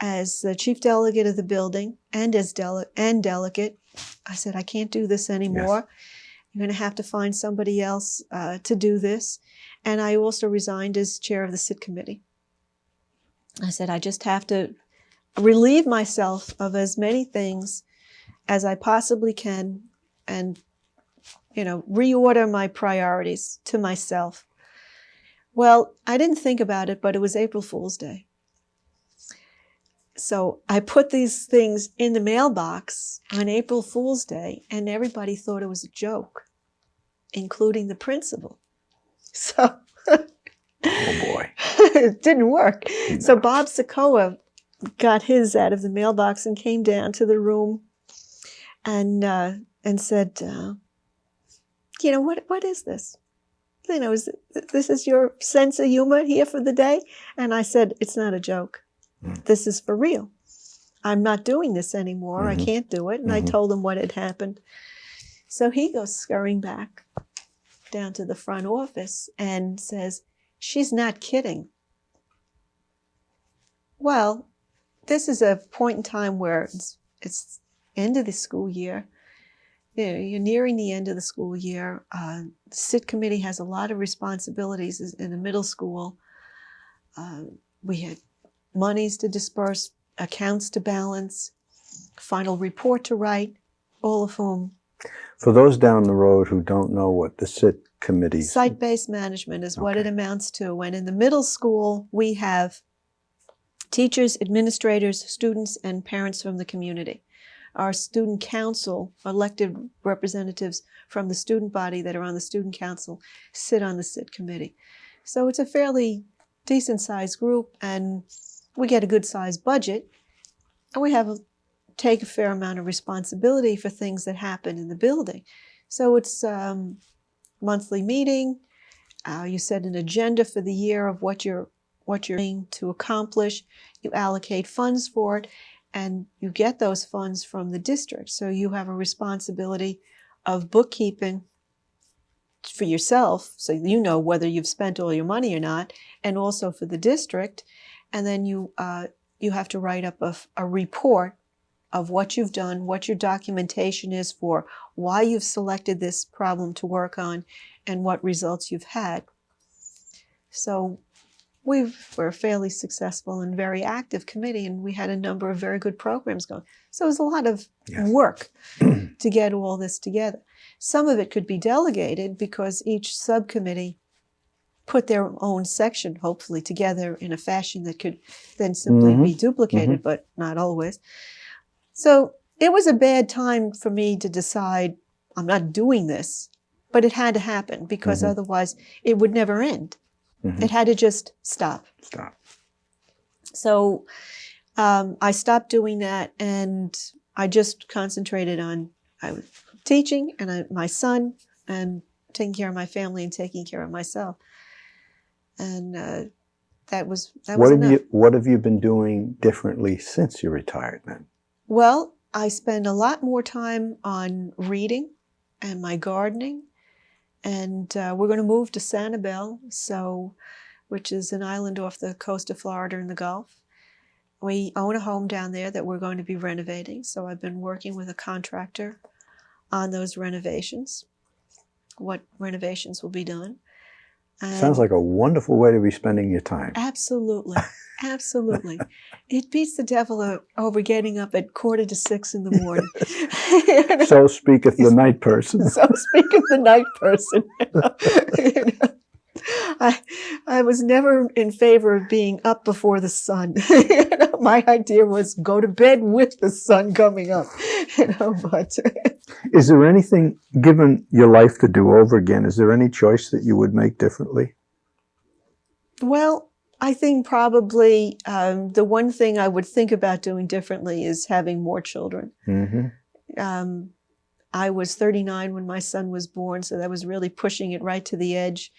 as the chief delegate of the building and as delegate. I said, I can't do this anymore. Yes. You're going to have to find somebody else to do this. And I also resigned as chair of the SIT committee. I said, I just have to relieve myself of as many things as I possibly can and, reorder my priorities to myself. Well, I didn't think about it, but it was April Fool's Day. So I put these things in the mailbox on April Fool's Day, and everybody thought it was a joke, including the principal. So Oh, boy. it didn't work. No. So Bob Sokoa got his out of the mailbox and came down to the room and said, what is this? This is your sense of humor here for the day? And I said, it's not a joke. This is for real. I'm not doing this anymore. I can't do it. And I told him what had happened. So he goes scurrying back down to the front office and says, she's not kidding. Well, this is a point in time where it's end of the school year. You're nearing the end of the school year. The SIT committee has a lot of responsibilities in the middle school. We had monies to disperse, accounts to balance, final report to write, all of whom. For those down the road who don't know what the SIT committee... Site-based management is what it amounts to. And in the middle school, we have teachers, administrators, students, and parents from the community. Our student council, elected representatives from the student body that are on the student council, sit on the SIT committee. So it's a fairly decent-sized group, and we get a good-sized budget, and we have take a fair amount of responsibility for things that happen in the building. So it's monthly meeting. You set an agenda for the year of what you're aiming to accomplish. You allocate funds for it, and you get those funds from the district. So you have a responsibility of bookkeeping for yourself, so you know whether you've spent all your money or not, and also for the district. And then you have to write up a report of what you've done, what your documentation is for, why you've selected this problem to work on, and what results you've had. So we're a fairly successful and very active committee, and we had a number of very good programs going. So it was a lot of work to get all this together. Some of it could be delegated because each subcommittee put their own section, hopefully, together in a fashion that could then simply be duplicated, but not always. So it was a bad time for me to decide I'm not doing this, but it had to happen because otherwise it would never end. It had to just stop. So I stopped doing that, and I just concentrated on teaching and my son, and taking care of my family and taking care of myself. And that was enough. What have you been doing differently since you retired then? Well, I spend a lot more time on reading and my gardening. And we're going to move to Sanibel, which is an island off the coast of Florida in the Gulf. We own a home down there that we're going to be renovating. So I've been working with a contractor on those renovations, what renovations will be done. Sounds like a wonderful way to be spending your time. Absolutely. Absolutely. It beats the devil over getting up at 5:45 in the morning. So speaketh the night person. So speaketh the night person. I was never in favor of being up before the sun. My idea was go to bed with the sun coming up. But is there anything, given your life to do over again, is there any choice that you would make differently? Well, I think probably the one thing I would think about doing differently is having more children. I was 39 when my son was born, so that was really pushing it right to the edge.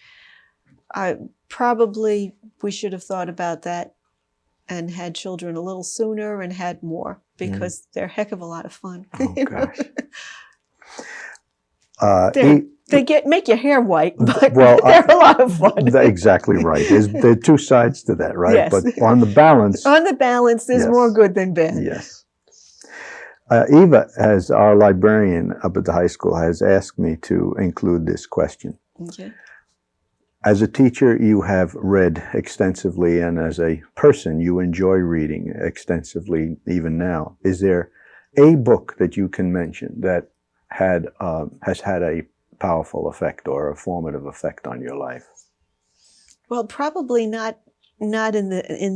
We should have thought about that and had children a little sooner and had more, because they're a heck of a lot of fun. Oh, gosh. They make your hair white, but they're a lot of fun. Exactly right. There are two sides to that, right? Yes. But on the balance... there's more good than bad. Yes. Eva, as our librarian up at the high school, has asked me to include this question. Okay. As a teacher, you have read extensively, and as a person, you enjoy reading extensively even now. Is there a book that you can mention that has had a powerful effect or a formative effect on your life? Well, probably not in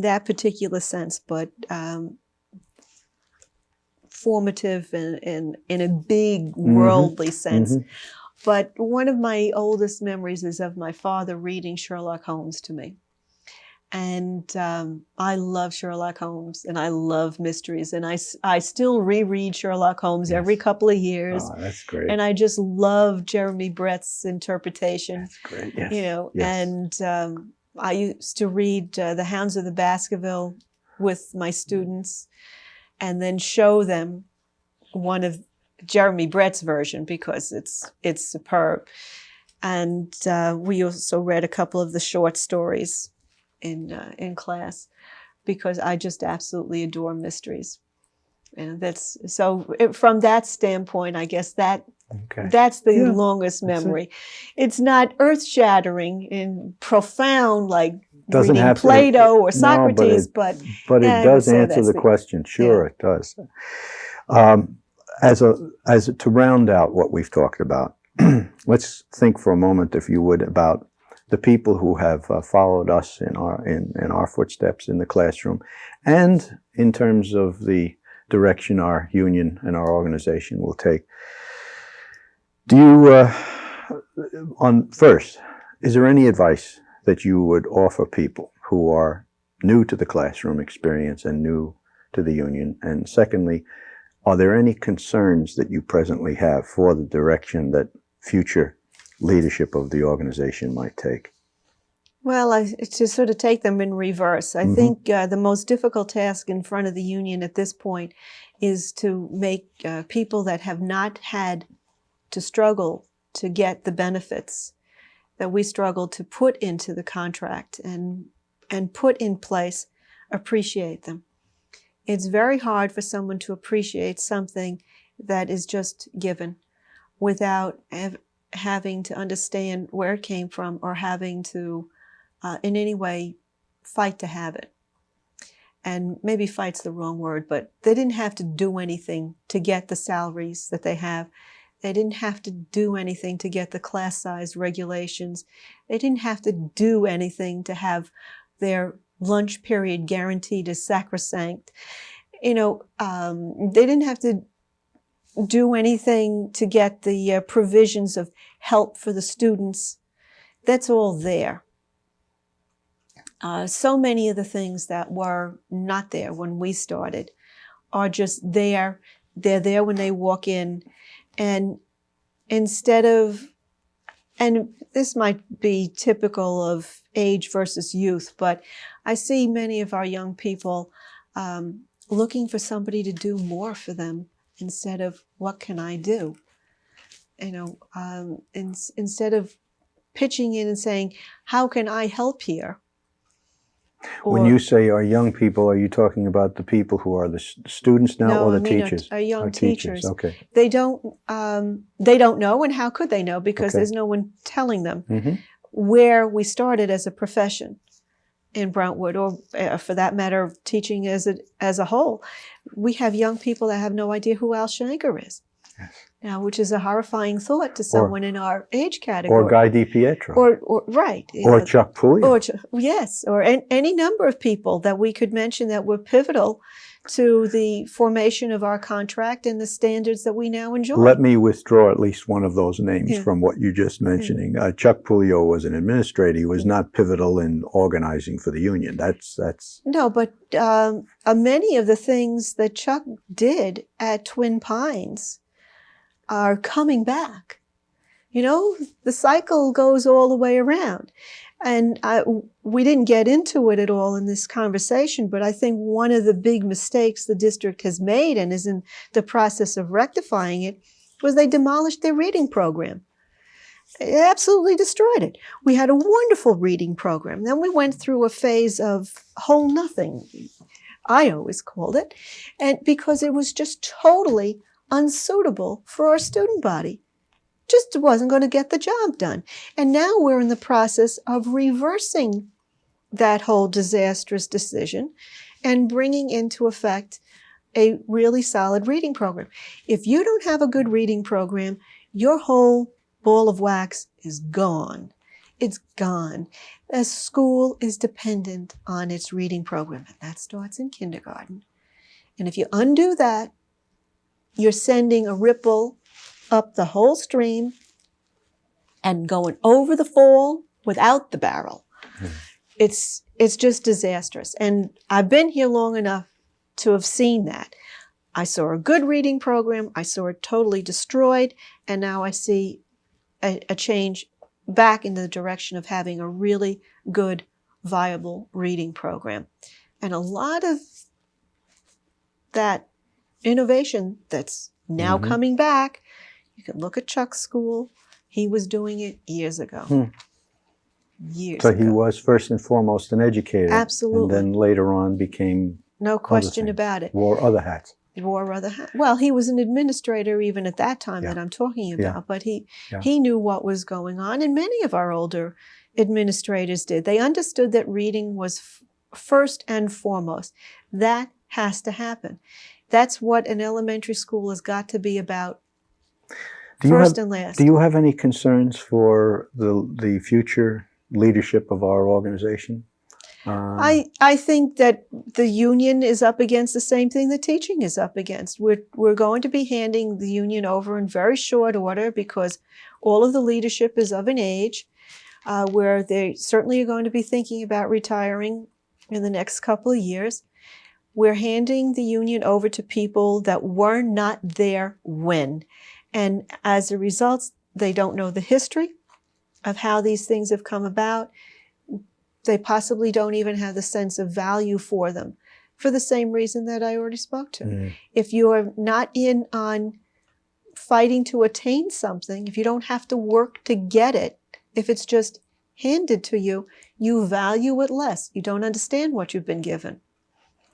that particular sense, but formative in a big worldly sense. But one of my oldest memories is of my father reading Sherlock Holmes to me. And I love Sherlock Holmes, and I love mysteries. And I still reread Sherlock Holmes every couple of years. Oh, that's great. And I just love Jeremy Brett's interpretation. That's great, yes. And I used to read The Hounds of the Baskerville with my students and then show them one of Jeremy Brett's version because it's superb. And we also read a couple of the short stories in class because I just absolutely adore mysteries. And from that standpoint, I guess that's the longest memory. It's not earth-shattering and profound like reading Plato or Socrates, but it does answer the question. Sure, it does. To round out what we've talked about, let's think for a moment, if you would, about the people who have followed us in our footsteps in the classroom, and in terms of the direction our union and our organization will take. Do you, first, is there any advice that you would offer people who are new to the classroom experience and new to the union? And secondly, are there any concerns that you presently have for the direction that future leadership of the organization might take? Well, to sort of take them in reverse, I think the most difficult task in front of the union at this point is to make people that have not had to struggle to get the benefits that we struggle to put into the contract and put in place appreciate them. It's very hard for someone to appreciate something that is just given without having to understand where it came from or having to in any way fight to have it. And maybe fight's the wrong word, but they didn't have to do anything to get the salaries that they have. They didn't have to do anything to get the class size regulations. They didn't have to do anything to have their lunch period guaranteed as sacrosanct. They didn't have to do anything to get the provisions of help for the students. That's all there. So many of the things that were not there when we started are just there. They're there when they walk in. And instead of, and this might be typical of age versus youth, but I see many of our young people looking for somebody to do more for them instead of what can I do? Instead of pitching in and saying, how can I help here? When you say our young people, are you talking about the people who are the students now, or the teachers? Our young teachers. Okay. They don't know, and how could they know? Because there's no one telling them where we started as a profession in Brentwood, or for that matter, teaching as a whole. We have young people that have no idea who Al Shanker is. Yes. Now, which is a horrifying thought to someone in our age category. Or Guy DiPietro. Or right. Or Chuck Puleo. Or any number of people that we could mention that were pivotal to the formation of our contract and the standards that we now enjoy. Let me withdraw at least one of those names from what you just mentioning. Chuck Puleo was an administrator. He was not pivotal in organizing for the union. That's No, but many of the things that Chuck did at Twin Pines are coming back. The cycle goes all the way around. And we didn't get into it at all in this conversation, but I think one of the big mistakes the district has made and is in the process of rectifying it was they demolished their reading program. It absolutely destroyed it. We had a wonderful reading program. Then we went through a phase of whole nothing, I always called it, and because it was just totally unsuitable for our student body. Just wasn't going to get the job done. And now we're in the process of reversing that whole disastrous decision and bringing into effect a really solid reading program. If you don't have a good reading program, your whole ball of wax is gone. It's gone. A school is dependent on its reading program, and that starts in kindergarten. And if you undo that, you're sending a ripple up the whole stream and going over the fall without the barrel. It's just disastrous. And I've been here long enough to have seen that. I saw a good reading program. I saw it totally destroyed. And now I see a change back in the direction of having a really good, viable reading program. And a lot of that innovation that's now coming back, you can look at Chuck's school. He was doing it years ago. So he was first and foremost an educator. Absolutely. And then later on became no question about it. Wore other hats. Well, he was an administrator even at that time that I'm talking about, but he knew what was going on, and many of our older administrators did. They understood that reading was first and foremost. That has to happen. That's what an elementary school has got to be about, first and last. Do you have any concerns for the future leadership of our organization? I think that the union is up against the same thing the teaching is up against. We're going to be handing the union over in very short order because all of the leadership is of an age where they certainly are going to be thinking about retiring in the next couple of years. we're handing the union over to people that were not there when. And as a result, they don't know the history of how these things have come about. They possibly don't even have the sense of value for them, for the same reason that I already spoke to. Mm. If you are not in on fighting to attain something, if you don't have to work to get it, if it's just handed to you, you value it less. You don't understand what you've been given.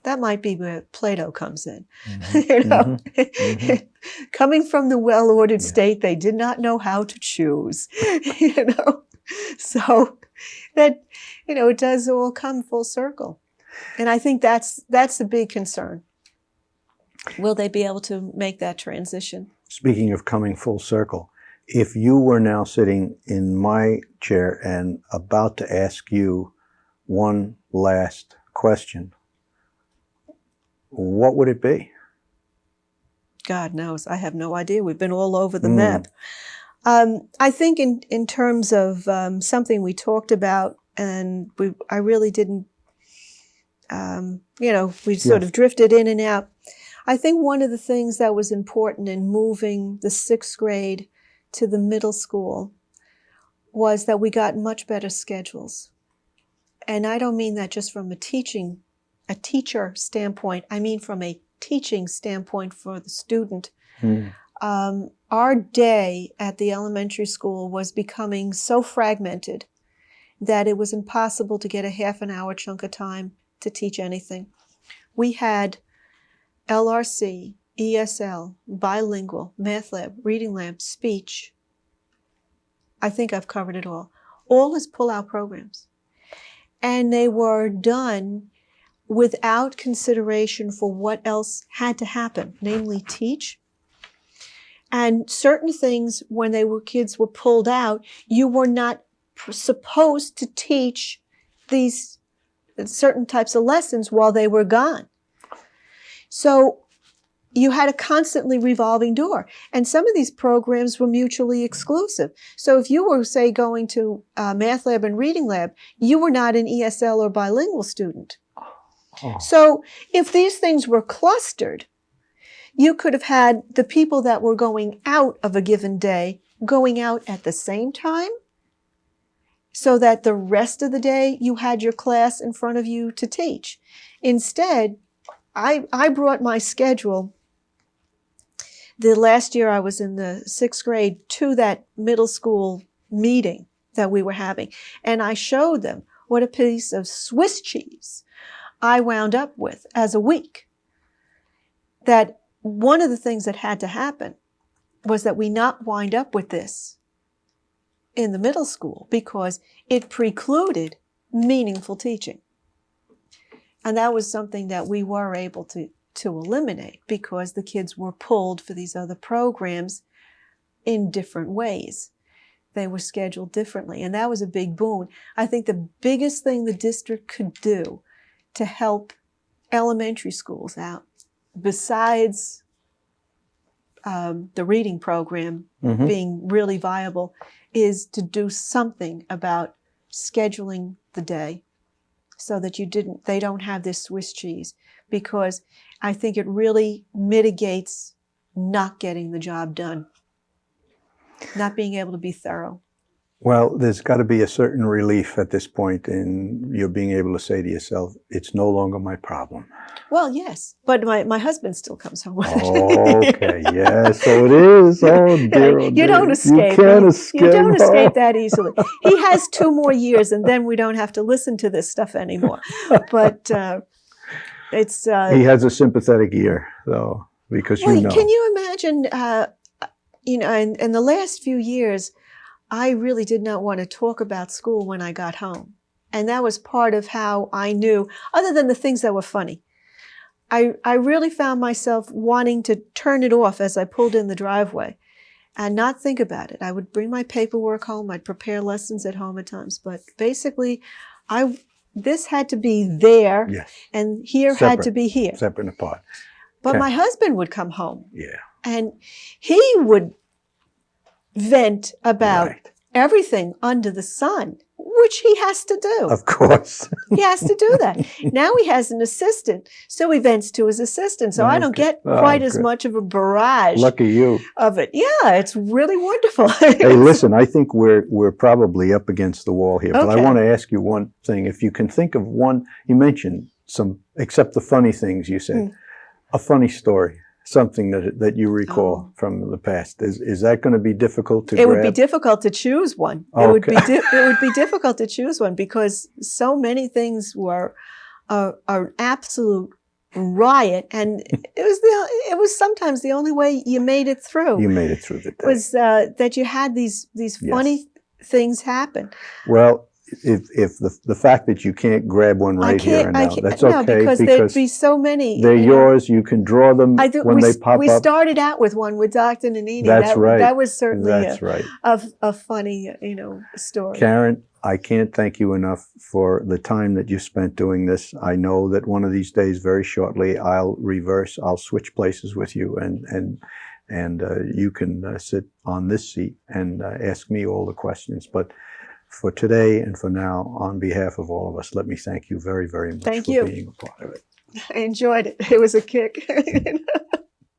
That might be where Plato comes in. Mhm. You know, Mhm. coming from the well-ordered Yeah. state, they did not know how to choose. You know, so that, you know, it does all come full circle, and I think that's the big concern. Will they be able to make that transition? Speaking of coming full circle, if you were now sitting in my chair and about to ask you one last question, what would it be? God knows, I have no idea. We've been all over the Mm. map. I think in terms of something we talked about, and I really didn't, you know, we sort Yes. of drifted in and out. I think one of the things that was important in moving the 6th grade to the middle school was that we got much better schedules. And I don't mean that just from a teacher standpoint. I mean from a teaching standpoint for the student. Mm. Our day at the elementary school was becoming so fragmented that it was impossible to get a half an hour chunk of time to teach anything. We had LRC, ESL, bilingual, math lab, reading lab, speech. I think I've covered it all. All as pull-out programs. And they were done without consideration for what else had to happen, namely teach. And certain things, when kids were pulled out, you were not supposed to teach these certain types of lessons while they were gone. So you had a constantly revolving door. And some of these programs were mutually exclusive. So if you were, say, going to math lab and reading lab, you were not an ESL or bilingual student. Oh. So if these things were clustered, you could have had the people that were going out of a given day going out at the same time, so that the rest of the day you had your class in front of you to teach. Instead, I brought my schedule the last year I was in the 6th grade to that middle school meeting that we were having. And I showed them what a piece of Swiss cheese I wound up with as a week. That one of the things that had to happen was that we not wind up with this in the middle school because it precluded meaningful teaching. And that was something that we were able to eliminate because the kids were pulled for these other programs in different ways. They were scheduled differently, and that was a big boon. I think the biggest thing the district could do to help elementary schools out, besides the reading program Mhm. being really viable, is to do something about scheduling the day so that they don't have this Swiss cheese, because I think it really mitigates not getting the job done, not being able to be thorough. Well, there's got to be a certain relief at this point in you being able to say to yourself, it's no longer my problem. Well, yes, but my husband still comes home with it. Okay, yes, so it is. Oh dear, oh You dear. don't escape. You can't escape. You don't escape that easily. He has 2 more years, and then we don't have to listen to this stuff anymore. But it's he has a sympathetic ear, though, because well, you know. can you imagine? You know, in the last few years, I really did not want to talk about school when I got home, and that was part of how I knew. Other than the things that were funny, I really found myself wanting to turn it off as I pulled in the driveway and not think about it. I would bring my paperwork home. I'd prepare lessons at home at times. But basically, this had to be there, Yes. and here Separate. had to be here. Separate and apart. But Okay. my husband would come home, Yeah. and he would vent about Right. everything under the sun. which he has to do. Of course. He has to do that. Now he has an assistant, so he vents to his assistant. So I don't get quite as much of a barrage Lucky you. of it. Yeah, it's really wonderful. Hey, listen, I think we're probably up against the wall here, but I Okay. want to ask you one thing. If you can think of one, you mentioned some, except the funny things you said, a funny story, something that you recall from the past. Is that going to be difficult to It would be grab? difficult to choose one. It would be it would be difficult to choose one because so many things were an absolute riot, and it was sometimes the only way you made it through. You made it through the day. Was that you had these funny things happen. Well, if the fact that you can't grab one right here and now, that's no, okay, because there'd be so many. they're yours. You can draw them when they pop we up. started out with one with Dr. Nanini. That's right. That was certainly That's right. a funny story. Karen, I can't thank you enough for the time that you spent doing this. I know that one of these days, very shortly, I'll switch places with you, and you can sit on this seat and ask me all the questions. But for today and for now, on behalf of all of us, let me thank you very, very much Thank for you. being a part of it. I enjoyed it. It was a kick.